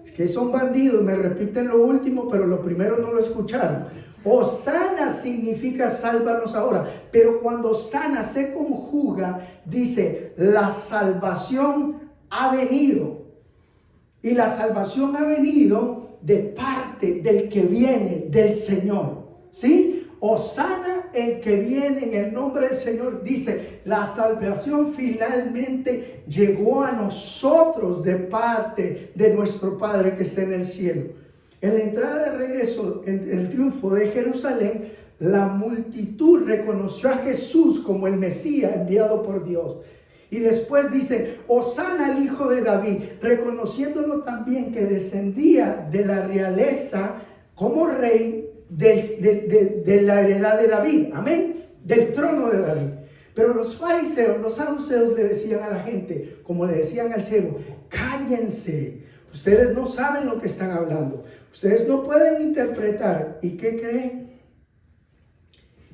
Es que son bandidos, me repiten lo último, pero lo primero no lo escucharon. Hosana significa sálvanos ahora. Pero cuando Hosana se conjuga, dice, la salvación ha venido. Y la salvación ha venido de parte del que viene, del Señor. ¿Sí? Hosana, el que viene en el nombre del Señor. Dice, la salvación finalmente llegó a nosotros de parte de nuestro Padre que está en el cielo. En la entrada de regreso, en el triunfo de Jerusalén, la multitud reconoció a Jesús como el Mesías enviado por Dios. Y después dice, Hosana al Hijo de David, reconociéndolo también que descendía de la realeza como rey de la heredad de David, amén, del trono de David. Pero los fariseos, los saduceos le decían a la gente, como le decían al ciego, cállense, ustedes no saben lo que están hablando, ustedes no pueden interpretar. ¿Y qué creen?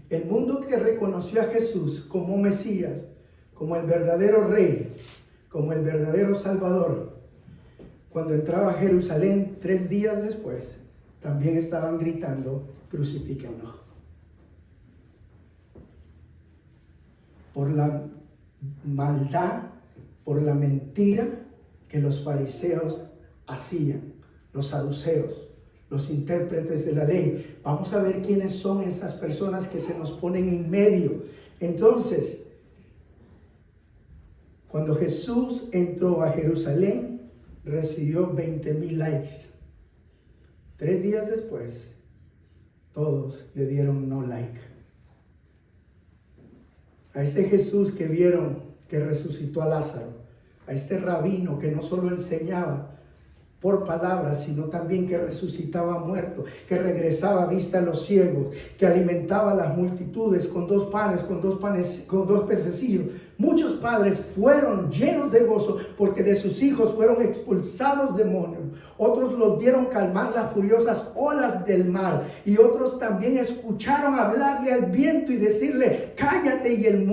El mundo que reconoció a Jesús como Mesías, como el verdadero rey, como el verdadero Salvador, cuando entraba a Jerusalén 3 días después, también estaban gritando, crucifíquenlo. Por la maldad, por la mentira que los fariseos hacían, los saduceos, los intérpretes de la ley. Vamos a ver quiénes son esas personas que se nos ponen en medio. Entonces, cuando Jesús entró a Jerusalén, recibió 20,000 likes. 3 días después, todos le dieron no like. A este Jesús que vieron que resucitó a Lázaro, a este rabino que no solo enseñaba por palabras, sino también que resucitaba muertos, que regresaba vista a los ciegos, que alimentaba a las multitudes con dos pececillos. Muchos padres fueron llenos de gozo porque de sus hijos fueron expulsados demonios. Otros los vieron calmar las furiosas olas del mar, y otros también escucharon hablarle al viento y decirle: cállate, y el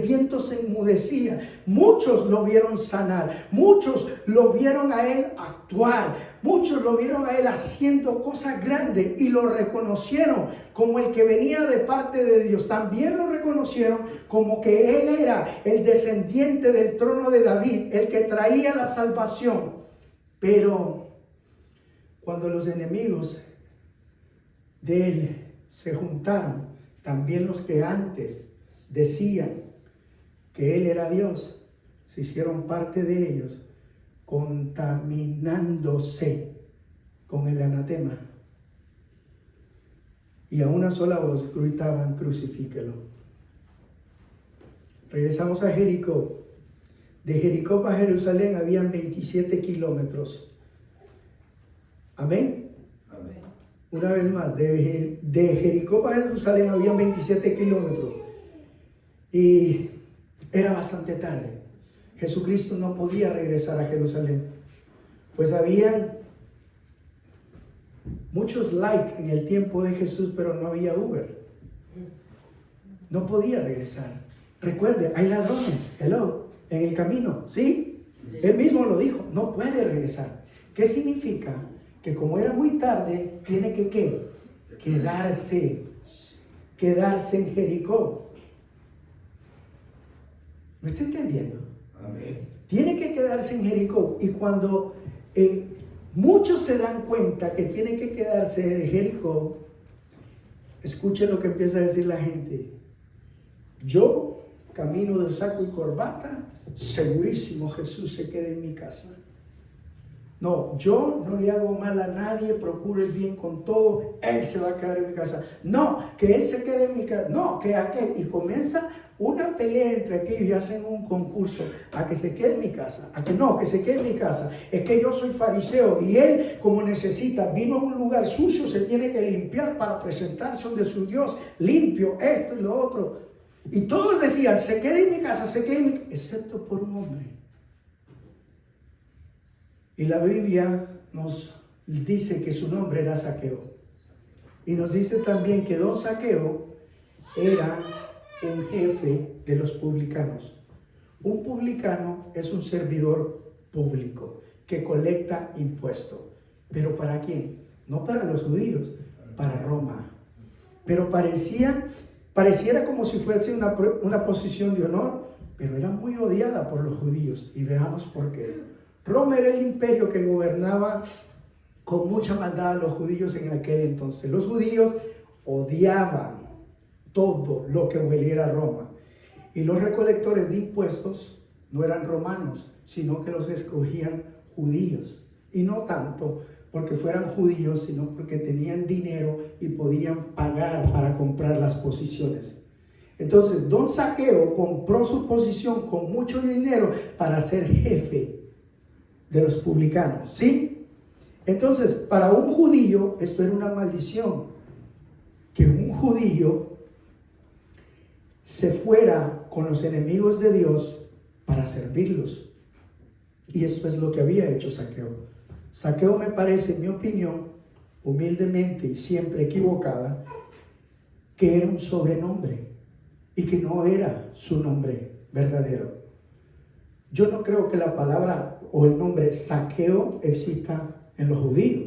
viento se enmudecía. Muchos lo vieron sanar, muchos lo vieron a él actuar, muchos lo vieron a él haciendo cosas grandes y lo reconocieron como el que venía de parte de Dios. También lo reconocieron como que él era el descendiente del trono de David, el que traía la salvación. Pero cuando los enemigos de él se juntaron, también los que antes decían que él era Dios, se hicieron parte de ellos, contaminándose con el anatema. Y a una sola voz gritaban: crucifíquelo. Regresamos a Jericó. De Jericó para Jerusalén habían 27 kilómetros. Amén. Amén. Una vez más, de Jericó para Jerusalén habían 27 kilómetros. Y era bastante tarde. Jesucristo no podía regresar a Jerusalén, pues habían muchos likes en el tiempo de Jesús, pero no había Uber. No podía regresar. Recuerde, hay ladrones, en el camino, ¿sí? Él mismo lo dijo, no puede regresar. ¿Qué significa? Que como era muy tarde, tiene que ¿qué? Quedarse en Jericó. ¿Me está entendiendo? Amén. Tiene que quedarse en Jericó. Y cuando muchos se dan cuenta que tienen que quedarse de Jericó, escuchen lo que empieza a decir la gente: yo camino de saco y corbata, segurísimo Jesús se quede en mi casa. No, yo no le hago mal a nadie, procuro el bien con todo, él se va a quedar en mi casa. No, que él se quede en mi casa. No, que aquel. Y comienza una pelea entre aquellos y hacen un concurso: a que se quede en mi casa, a que no, que se quede en mi casa. Es que yo soy fariseo y él, como necesita, vino a un lugar sucio, se tiene que limpiar para presentarse donde su Dios, limpio, esto y lo otro. Y todos decían: se quede en mi casa, se quede en mi casa, excepto por un hombre. Y la Biblia nos dice que su nombre era Zaqueo. Y nos dice también que don Zaqueo era un jefe de los publicanos. Un publicano es un servidor público que colecta impuestos. ¿Pero para quién? No para los judíos, para Roma. Pero pareciera como si fuese una posición de honor, pero era muy odiada por los judíos. Y veamos por qué. Roma era el imperio que gobernaba con mucha maldad a los judíos en aquel entonces. Los judíos odiaban todo lo que hueliera a Roma. Y los recolectores de impuestos no eran romanos, sino que los escogían judíos. Y no tanto porque fueran judíos, sino porque tenían dinero y podían pagar para comprar las posiciones. Entonces, don Zaqueo compró su posición con mucho dinero para ser jefe de los publicanos, ¿sí? Entonces, para un judío, esto era una maldición, que un judío se fuera con los enemigos de Dios para servirlos. Y esto es lo que había hecho Zaqueo. Zaqueo, me parece, en mi opinión, humildemente y siempre equivocada, que era un sobrenombre y que no era su nombre verdadero. Yo no creo que la palabra o el nombre Zaqueo exista en los judíos,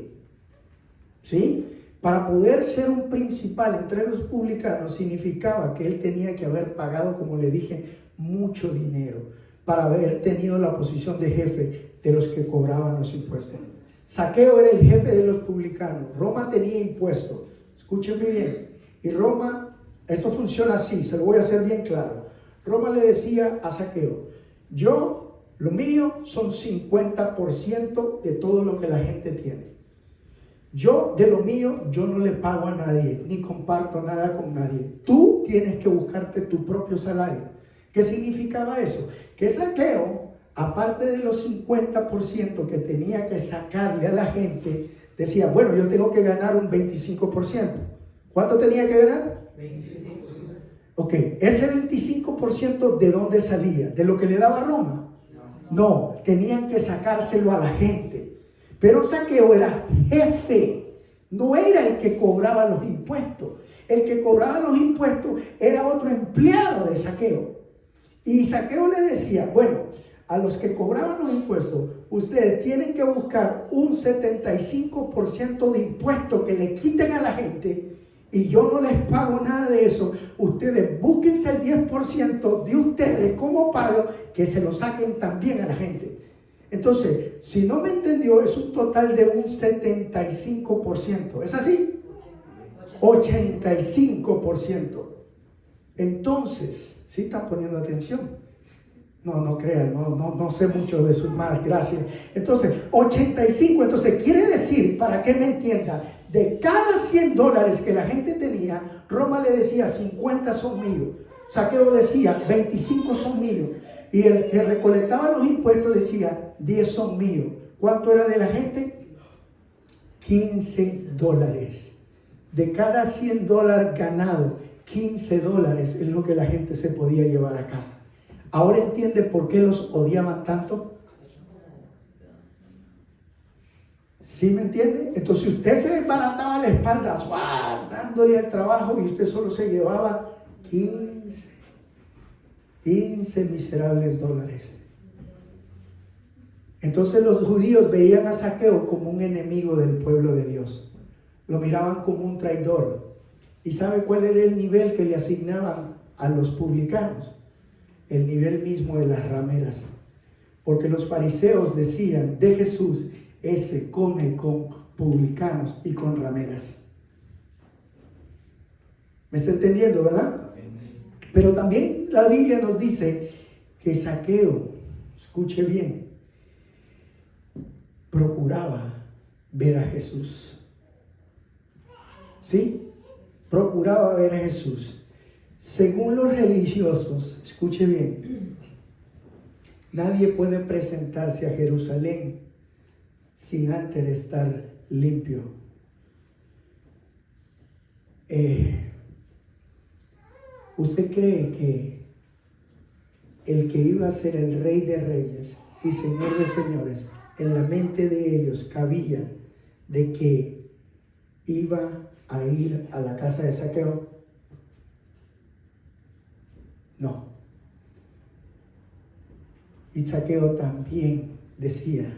¿sí? Para poder ser un principal entre los publicanos significaba que él tenía que haber pagado, como le dije, mucho dinero para haber tenido la posición de jefe de los que cobraban los impuestos. Zaqueo era el jefe de los publicanos. Roma tenía impuestos. Escúchenme bien. Y Roma, esto funciona así, se lo voy a hacer bien claro. Roma le decía a Zaqueo: lo mío son 50% de todo lo que la gente tiene. De lo mío, yo no le pago a nadie, ni comparto nada con nadie. Tú tienes que buscarte tu propio salario. ¿Qué significaba eso? Que Zaqueo, aparte de los 50% que tenía que sacarle a la gente, decía, bueno, yo tengo que ganar un 25%. ¿Cuánto tenía que ganar? 25%. Ok, ese 25% ¿de dónde salía? ¿De lo que le daba Roma? No, tenían que sacárselo a la gente. Pero Zaqueo era jefe, no era el que cobraba los impuestos. El que cobraba los impuestos era otro empleado de Zaqueo. Y Zaqueo le decía, bueno, a los que cobraban los impuestos, ustedes tienen que buscar un 75% de impuestos que le quiten a la gente y yo no les pago nada de eso. Ustedes búsquense el 10% de ustedes como pago, que se lo saquen también a la gente. Entonces, si no me entendió, es un total de un 75%. ¿Es así? 85%. Entonces, ¿sí están poniendo atención? No crean, no sé mucho de sumar, gracias. Entonces, 85, entonces quiere decir, para que me entienda, de cada $100 que la gente tenía, Roma le decía 50 son míos. Zaqueo decía 25 son míos. Y el que recolectaba los impuestos decía 10 son míos. ¿Cuánto era de la gente? $15. De cada $100 ganado, $15 es lo que la gente se podía llevar a casa. ¿Ahora entiende por qué los odiaban tanto? ¿Sí me entiende? Entonces usted se desbarataba la espalda, dándole al trabajo, y usted solo se llevaba 15 miserables dólares. Entonces los judíos veían a Zaqueo como un enemigo del pueblo de Dios. Lo miraban como un traidor. ¿Y sabe cuál era el nivel que le asignaban a los publicanos? El nivel mismo de las rameras. Porque los fariseos decían de Jesús, ese come con publicanos y con rameras. ¿Me está entendiendo, verdad? Pero también la Biblia nos dice que Zaqueo, escuche bien, procuraba ver a Jesús. ¿Sí? Procuraba ver a Jesús. Según los religiosos, escuche bien, nadie puede presentarse a Jerusalén sin antes estar limpio. ¿Usted cree que el que iba a ser el Rey de Reyes y Señor de Señores, en la mente de ellos cabía de que iba a ir a la casa de Zaqueo? No. Y Zaqueo también decía,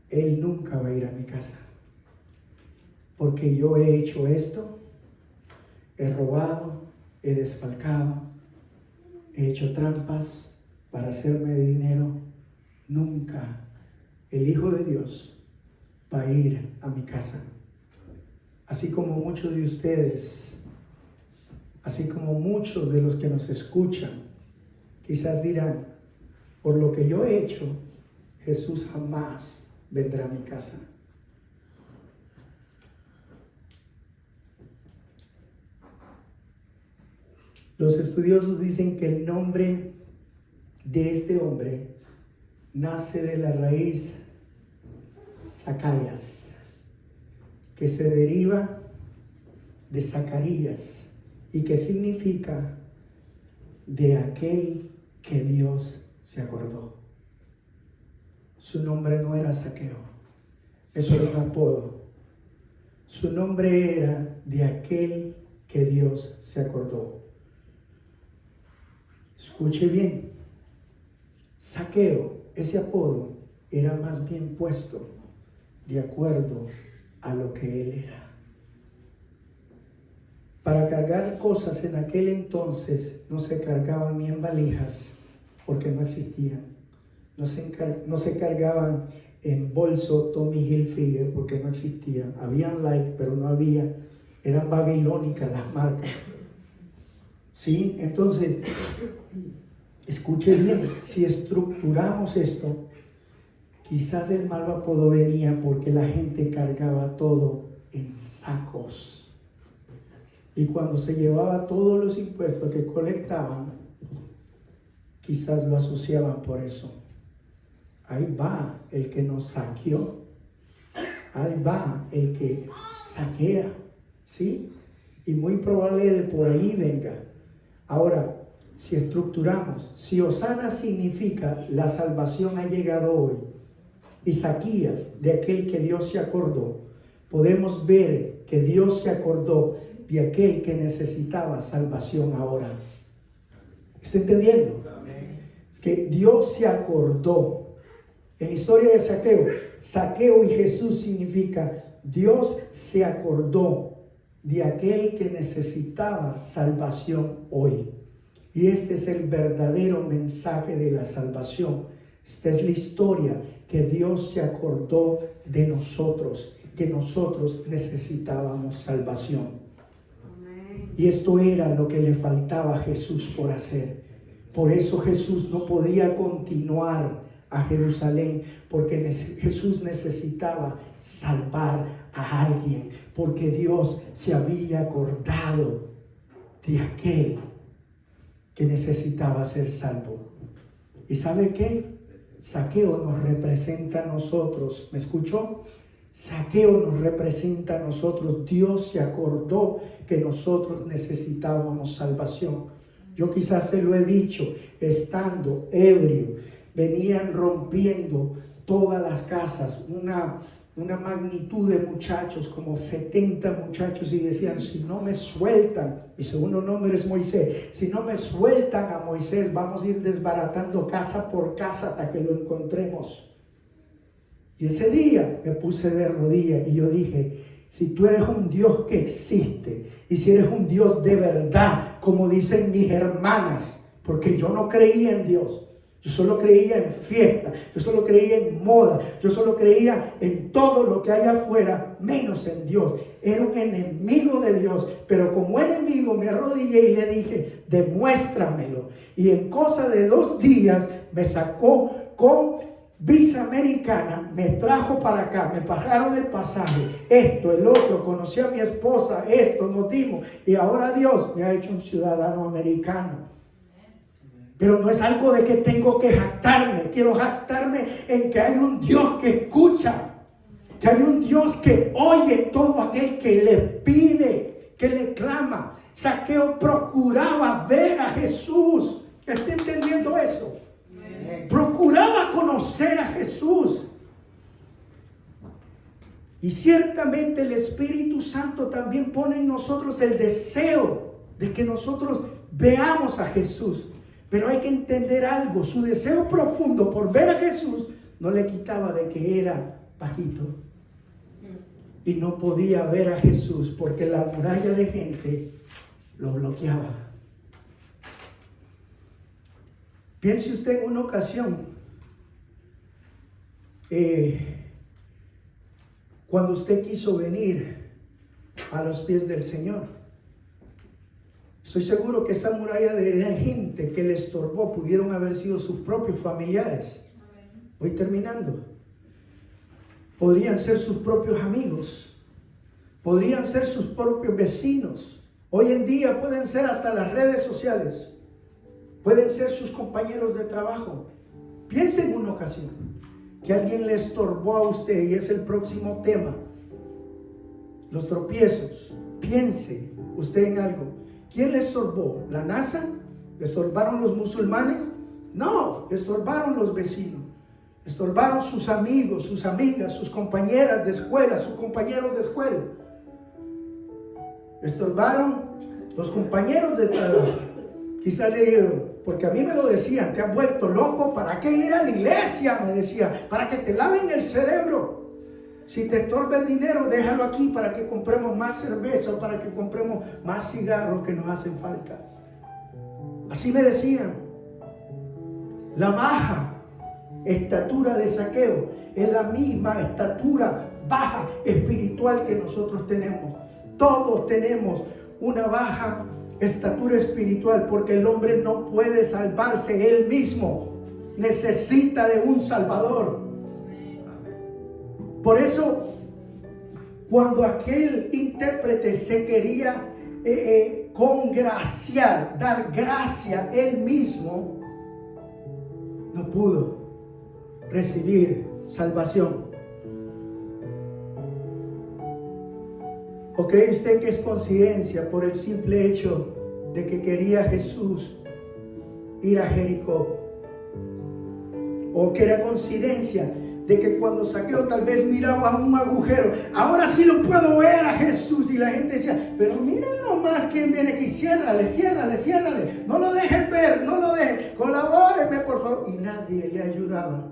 él nunca va a ir a mi casa, porque yo he hecho esto, he robado, he desfalcado, he hecho trampas para hacerme dinero. Nunca el Hijo de Dios va a ir a mi casa. Así como muchos de ustedes, así como muchos de los que nos escuchan, quizás dirán, por lo que yo he hecho, Jesús jamás vendrá a mi casa. Los estudiosos dicen que el nombre de este hombre nace de la raíz Zacarías, que se deriva de Zacarías y que significa de aquel que Dios se acordó. Su nombre no era Zaqueo, eso era un apodo. Su nombre era de aquel que Dios se acordó. Escuche bien, Zaqueo, ese apodo era más bien puesto de acuerdo a lo que él era. Para cargar cosas en aquel entonces no se cargaban ni en valijas, porque no existían. No se cargaban en bolso Tommy Hilfiger, porque no existían. Habían Like, pero no había. Eran babilónicas las marcas. ¿Sí? Entonces, escuche bien, si estructuramos esto, quizás el mal apodo venía porque la gente cargaba todo en sacos. Y cuando se llevaba todos los impuestos que colectaban, quizás lo asociaban por eso. ahí va el que nos saqueó, ahí va el que saquea, ¿sí? Y muy probable de por ahí venga. Ahora, si estructuramos, si Hosana significa la salvación ha llegado hoy, y Zacarías de aquel que Dios se acordó, podemos ver que Dios se acordó de aquel que necesitaba salvación ahora. ¿Está entendiendo? Que Dios se acordó. En la historia de Zaqueo, Zaqueo y Jesús significa Dios se acordó de aquel que necesitaba salvación hoy. Y este es el verdadero mensaje de la salvación. Esta es la historia que Dios se acordó de nosotros, que nosotros necesitábamos salvación. Y esto era lo que le faltaba a Jesús por hacer. Por eso Jesús no podía continuar a Jerusalén, porque Jesús necesitaba salvar a alguien, porque Dios se había acordado de aquel que necesitaba ser salvo. ¿Y sabe qué? Zaqueo nos representa a nosotros. ¿Me escuchó? Zaqueo nos representa a nosotros. Dios se acordó que nosotros necesitábamos salvación. Yo quizás se lo he dicho, estando ebrio, venían rompiendo todas las casas, una magnitud de muchachos, como 70 muchachos, y decían, si no me sueltan, mi segundo nombre es Moisés, si no me sueltan a Moisés, vamos a ir desbaratando casa por casa hasta que lo encontremos. Y ese día me puse de rodillas y yo dije, si tú eres un Dios que existe, y si eres un Dios de verdad, como dicen mis hermanas, porque yo no creía en Dios, yo solo creía en fiesta, yo solo creía en moda, yo solo creía en todo lo que hay afuera, menos en Dios. Era un enemigo de Dios, pero como enemigo me arrodillé y le dije, demuéstramelo. Y en cosa de 2 días me sacó con visa americana, me trajo para acá, me pagaron el pasaje, esto, el otro, conocí a mi esposa, esto, nos dimos, y ahora Dios me ha hecho un ciudadano americano. Pero no es algo de que tengo que jactarme. Quiero jactarme en que hay un Dios que escucha, que hay un Dios que oye todo aquel que le pide, que le clama. Zaqueo procuraba ver a Jesús. ¿Está entendiendo eso? Procuraba conocer a Jesús. Y ciertamente el Espíritu Santo también pone en nosotros el deseo de que nosotros veamos a Jesús. Pero hay que entender algo, su deseo profundo por ver a Jesús no le quitaba de que era bajito. Y no podía ver a Jesús porque la muralla de gente lo bloqueaba. Piense usted en una ocasión, cuando usted quiso venir a los pies del Señor. Estoy seguro que esa muralla de gente que le estorbó pudieron haber sido sus propios familiares. Voy terminando. Podrían ser sus propios amigos. Podrían ser sus propios vecinos. Hoy en día pueden ser hasta las redes sociales. Pueden ser sus compañeros de trabajo. Piense en una ocasión que alguien le estorbó a usted, y es el próximo tema. Los tropiezos. Piense usted en algo. ¿Quién le estorbó? ¿La NASA? ¿Le estorbaron los musulmanes? No, le estorbaron los vecinos. Le estorbaron sus amigos, sus amigas, sus compañeras de escuela, sus compañeros de escuela. Le estorbaron los compañeros de trabajo. Quizá le dijeron, porque a mí me lo decían, te has vuelto loco, ¿para qué ir a la iglesia? Me decía, para que te laven el cerebro. Si te estorba el dinero, déjalo aquí para que compremos más cerveza o para que compremos más cigarros que nos hacen falta. Así me decían. La baja estatura de Zaqueo es la misma estatura baja espiritual que nosotros tenemos. Todos tenemos una baja estatura espiritual porque el hombre no puede salvarse él mismo. Necesita de un Salvador. Por eso, cuando aquel intérprete se quería congraciar, dar gracia él mismo, no pudo. recibir salvación? ¿O cree usted que es coincidencia por el simple hecho de que quería Jesús ir a Jericó? ¿O que era coincidencia de que cuando Zaqueo tal vez miraba un agujero, ahora sí lo puedo ver a Jesús? Y la gente decía, pero miren nomás quién viene aquí, ciérrale, no lo dejen ver, no lo dejen, colabórenme por favor. Y nadie le ayudaba.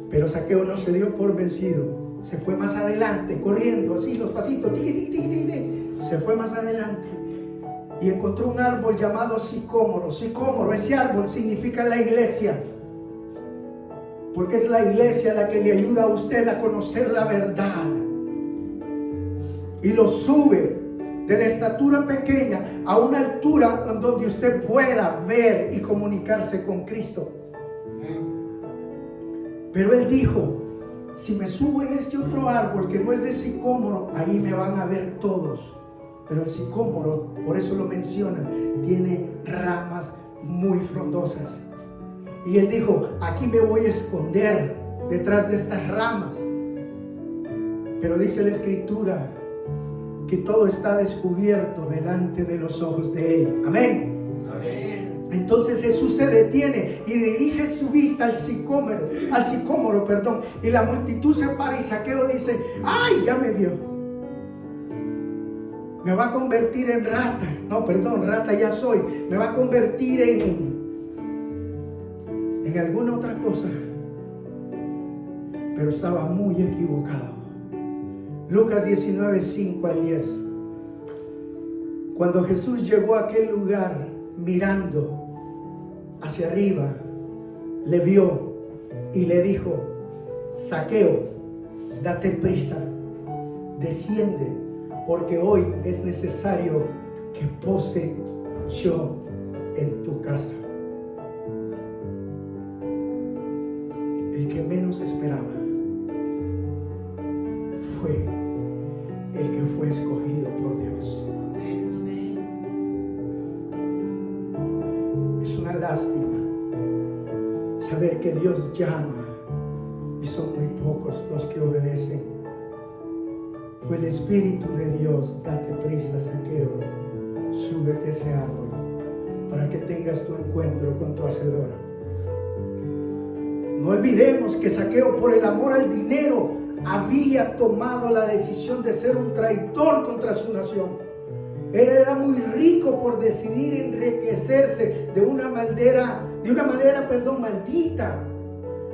Pero Zaqueo no se dio por vencido. Se fue más adelante, corriendo así los pasitos, tiqui, tiqui, tiqui, tiqui. Se fue más adelante y encontró un árbol llamado sicómoro. Sicómoro, ese árbol significa la iglesia, porque es la iglesia la que le ayuda a usted a conocer la verdad, y lo sube de la estatura pequeña a una altura donde usted pueda ver y comunicarse con Cristo. Pero él dijo, si me subo en este otro árbol que no es de sicómoro, ahí me van a ver todos. Pero el sicómoro, por eso lo menciona, tiene ramas muy frondosas. Y él dijo, aquí me voy a esconder detrás de estas ramas. Pero dice la escritura que todo está descubierto delante de los ojos de él. Amén. Entonces Jesús se detiene y dirige su vista al sicómoro, y la multitud se para y Zaqueo dice, ¡ay, ya me vio! Me va a convertir en rata. No, perdón, rata ya soy. Me va a convertir en alguna otra cosa. Pero estaba muy equivocado. Lucas 19, 5 al 10. Cuando Jesús llegó a aquel lugar, mirando hacia arriba, le vio y le dijo, Zaqueo, date prisa, desciende, porque hoy es necesario que pose yo en tu casa. El que menos esperaba fue el que fue escogido por Dios. Es una lástima saber que Dios llama y son muy pocos los que obedecen. Fue el Espíritu de Dios, date prisa, Zaqueo, súbete a ese árbol para que tengas tu encuentro con tu Hacedor. No olvidemos que Zaqueo, por el amor al dinero, había tomado la decisión de ser un traidor contra su nación. Él era muy rico por decidir enriquecerse de una manera maldita.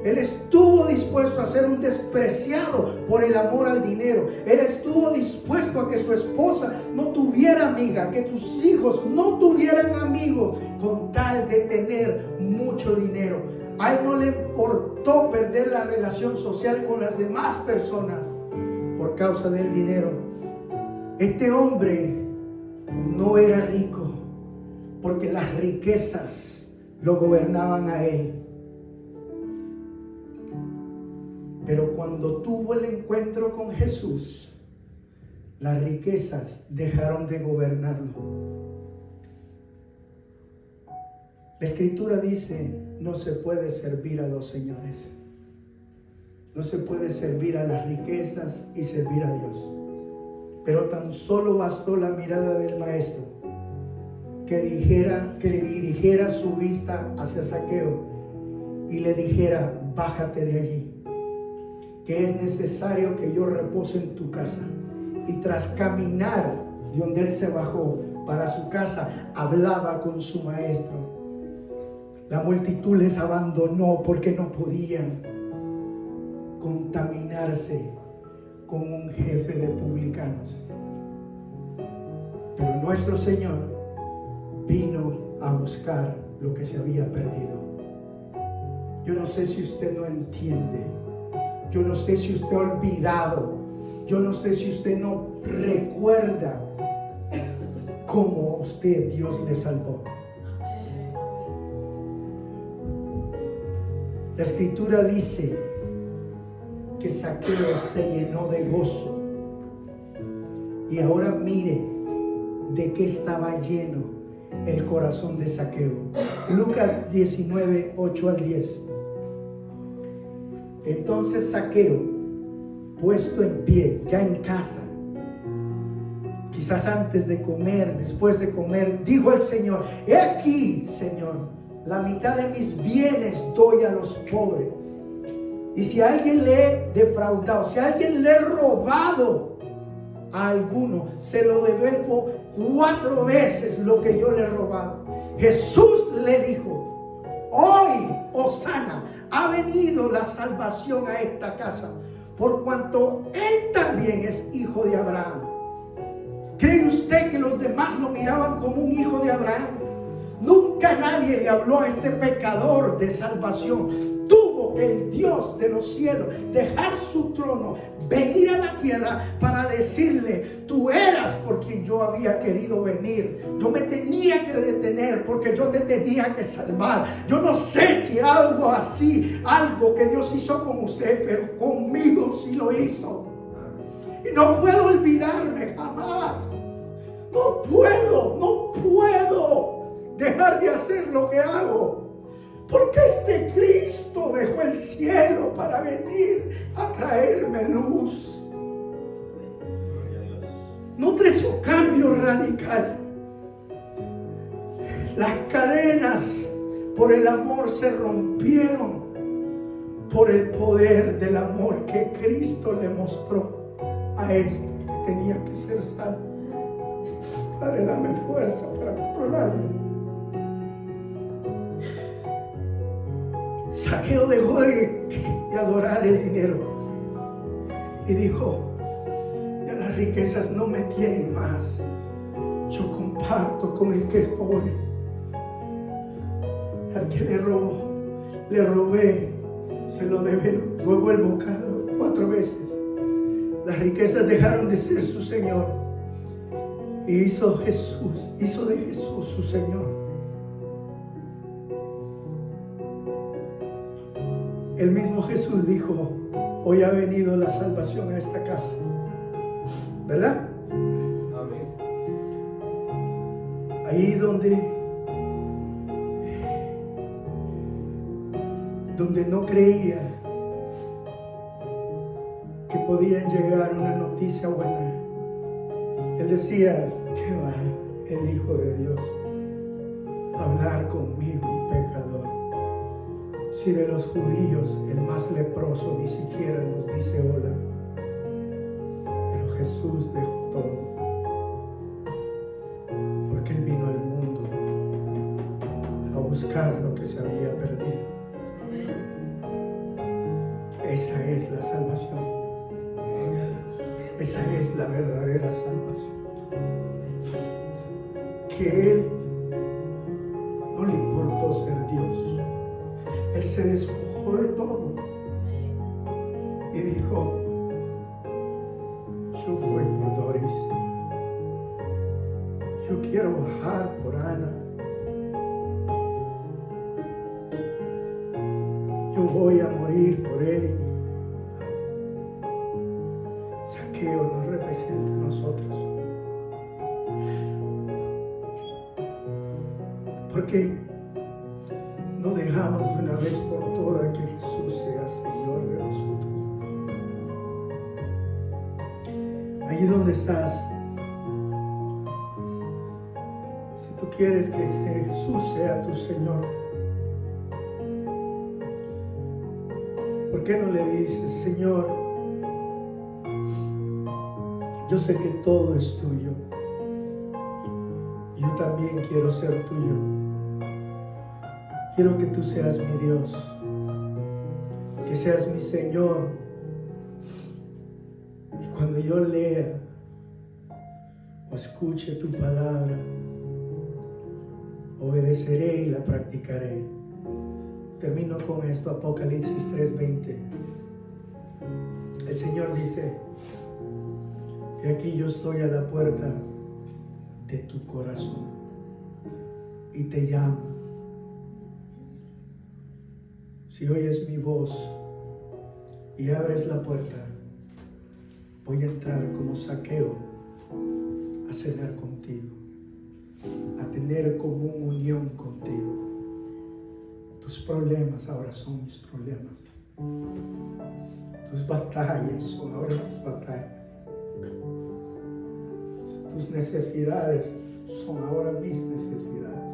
Él estuvo dispuesto a ser un despreciado por el amor al dinero. Él estuvo dispuesto a que su esposa no tuviera amiga, que sus hijos no tuvieran amigos, con tal de tener mucho dinero. A él no le importó perder la relación social con las demás personas por causa del dinero. Este hombre no era rico porque las riquezas lo gobernaban a él. Pero cuando tuvo el encuentro con Jesús, las riquezas dejaron de gobernarlo. La Escritura dice, no se puede servir a dos señores. No se puede servir a las riquezas y servir a Dios. Pero tan solo bastó la mirada del maestro que le dirigiera su vista hacia Zaqueo y le dijera, bájate de allí, que es necesario que yo repose en tu casa. Y tras caminar de donde él se bajó para su casa, hablaba con su maestro. La multitud les abandonó porque no podían contaminarse con un jefe de publicanos. Pero nuestro Señor vino a buscar lo que se había perdido. Yo no sé si usted no entiende. Yo no sé si usted ha olvidado. Yo no sé si usted no recuerda cómo usted Dios le salvó. La Escritura dice que Zaqueo se llenó de gozo. Y ahora mire de qué estaba lleno. el corazón de Zaqueo. Lucas 19, 8 al 10. Entonces Zaqueo, puesto en pie, ya en casa, quizás antes de comer, después de comer, dijo al Señor: he aquí, Señor, la mitad de mis bienes doy a los pobres. Y si a alguien le he defraudado, si a alguien le he robado a alguno, se lo devuelvo 4 veces lo que yo le he robado. Jesús le dijo: hoy, Hosana, ha venido la salvación a esta casa, por cuanto él también es hijo de Abraham. ¿Cree usted que los demás lo miraban como un hijo de Abraham? Nunca nadie le habló a este pecador de salvación. Tuvo que el Dios de los cielos dejar su trono, venir a la tierra para decirle: tú eras por quien yo había querido venir. Yo me tenía que detener porque yo te tenía que salvar. Yo no sé si algo así, algo que Dios hizo con usted, pero conmigo sí lo hizo. Y no puedo olvidarme jamás. No puedo dejar de hacer lo que hago. Porque este Cristo dejó el cielo para venir a traerme luz. Note su cambio radical. Las cadenas por el amor se rompieron por el poder del amor que Cristo le mostró a este que tenía que ser salvo. Padre, dame fuerza para controlarme. Zaqueo dejó de adorar el dinero y dijo: ya las riquezas no me tienen más. Yo comparto con el que es pobre. Al que le robé, se lo devuelvo el bocado 4 veces. Las riquezas dejaron de ser su Señor y hizo de Jesús su Señor. El mismo Jesús dijo: hoy ha venido la salvación a esta casa. ¿Verdad? Amén. Ahí donde no creía que podían llegar una noticia buena, él decía: ¿qué va el Hijo de Dios a hablar conmigo, un pecador? Si de los judíos el más leproso ni siquiera nos dice hola. Pero Jesús dejó todo, porque Él vino al mundo a buscar lo que se había perdido. Esa es la salvación. Esa es la verdadera salvación. Que Él no le importó ser Dios. Él se despojó de todo y dijo: yo voy por Doris, yo quiero bajar por Ana, yo voy a morir por Eric. Zaqueo nos representa a nosotros, porque no dejamos de una vez por todas que Jesús sea Señor de nosotros. Ahí donde estás, si tú quieres que Jesús sea tu Señor, ¿por qué no le dices: Señor, yo sé que todo es tuyo, yo también quiero ser tuyo? Quiero que tú seas mi Dios, que seas mi Señor. Y cuando yo lea o escuche tu palabra, obedeceré y la practicaré. Termino con esto, Apocalipsis 3:20. El Señor dice: y aquí yo estoy a la puerta de tu corazón y te llamo. Si oyes mi voz y abres la puerta, voy a entrar como Zaqueo a cenar contigo. a tener común unión contigo. Tus problemas ahora son mis problemas. Tus batallas son ahora mis batallas. Tus necesidades son ahora mis necesidades.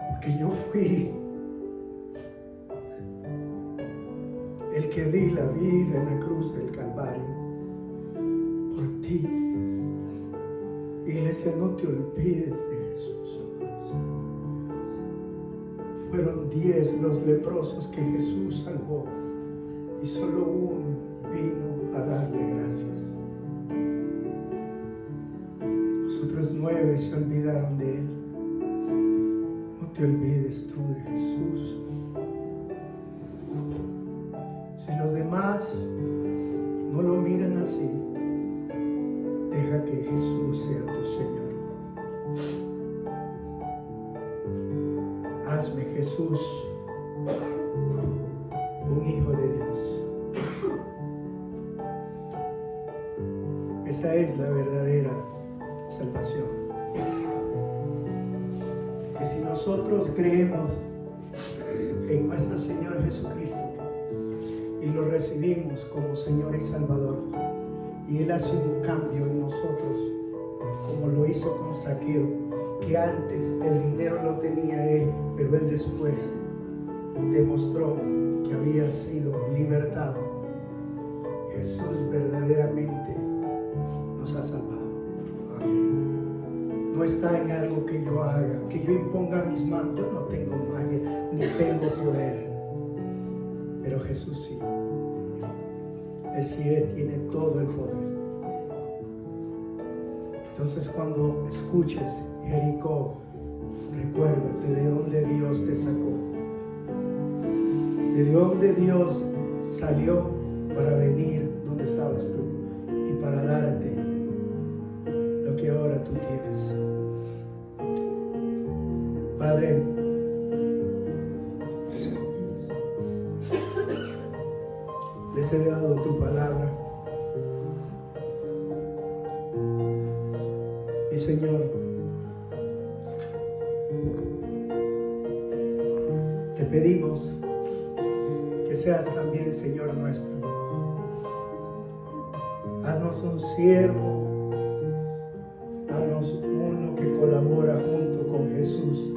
Porque yo fui el que di la vida en la cruz del Calvario por ti. Iglesia, no te olvides de Jesús. Fueron 10 los leprosos que Jesús salvó y solo uno vino a darle gracias. Los otros 9 se olvidaron de él. No te olvides tú de Jesús. Si los demás no lo miran así, deja que Jesús sea tu Señor. Hazme, Jesús, un hijo de Dios. Esa es la verdadera salvación. Que si nosotros creemos en nuestro Señor Jesucristo y lo recibimos como Señor y Salvador, y Él hace un cambio en nosotros, como lo hizo con Zaqueo, que antes el dinero lo tenía él, pero él después demostró que había sido libertado. Jesús verdaderamente nos ha salvado. No está en algo que yo haga, que yo imponga mis manos. Yo no tengo magia, ni tengo poder, pero Jesús sí. Él sí tiene todo el poder. Entonces, cuando escuches Jericó, recuérdate de dónde Dios te sacó, de dónde Dios salió para venir donde estabas tú y para darte lo que ahora tú tienes. Padre, les he dado tu palabra. Y Señor, te pedimos que seas también Señor nuestro. Haznos un siervo, haznos uno que colabora junto con Jesús.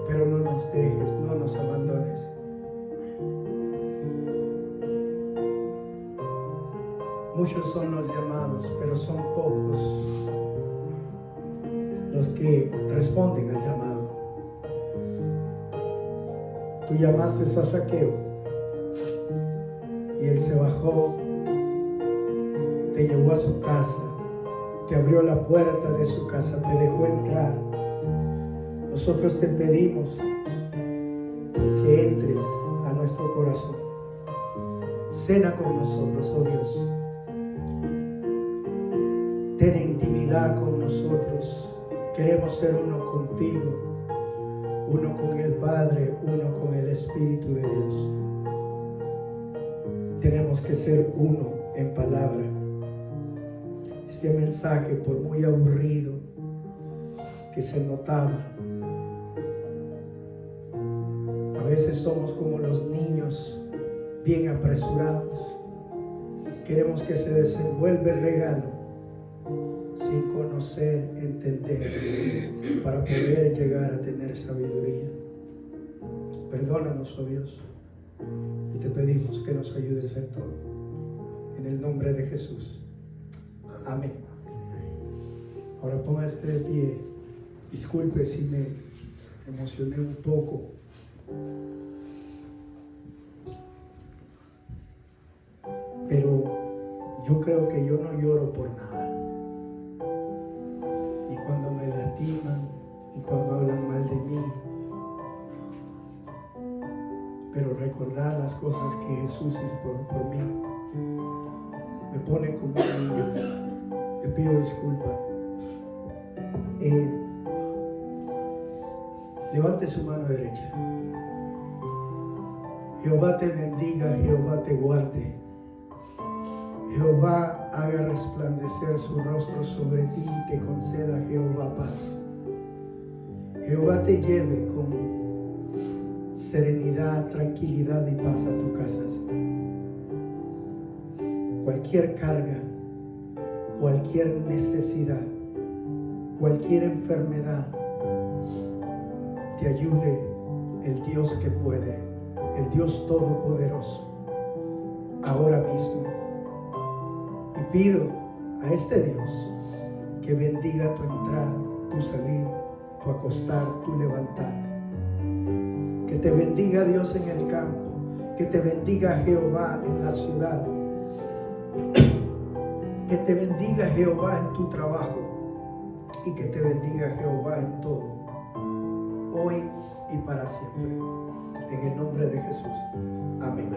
Pero no nos dejes, no nos abandones. Muchos son los llamados, pero son pocos los que responden al llamado. Tú llamaste a Zaqueo y él se bajó, te llevó a su casa, te abrió la puerta de su casa, te dejó entrar. Nosotros te pedimos que entres a nuestro corazón. Cena con nosotros, oh Dios. Ten intimidad con nosotros. Queremos ser uno contigo, uno con el Padre, uno con el Espíritu de Dios. Tenemos que ser uno en palabra. Este mensaje, por muy aburrido que se notaba, a veces somos como los niños, bien apresurados. Queremos que se desenvuelva el regalo sin conocer, entender, para poder llegar a tener sabiduría. Perdónanos, oh Dios, y te pedimos que nos ayudes en todo. En el nombre de Jesús. Amén. Ahora póngase de pie. Disculpe si me emocioné un poco. Pero yo creo que yo no lloro por nada. Y cuando me lastiman y cuando hablan mal de mí, pero recordar las cosas que Jesús hizo por mí me pone como un niño. Le pido disculpas. Levante su mano derecha. Jehová te bendiga, Jehová te guarde. Jehová haga resplandecer su rostro sobre ti y te conceda Jehová paz. Jehová te lleve con serenidad, tranquilidad y paz a tu casa. Cualquier carga, cualquier necesidad, cualquier enfermedad, te ayude el Dios que puede, el Dios todopoderoso, ahora mismo. Y pido a este Dios que bendiga tu entrar, tu salir, tu acostar, tu levantar. Que te bendiga Dios en el campo, que te bendiga Jehová en la ciudad, que te bendiga Jehová en tu trabajo y que te bendiga Jehová en todo, hoy y para siempre. En el nombre de Jesús. Amén.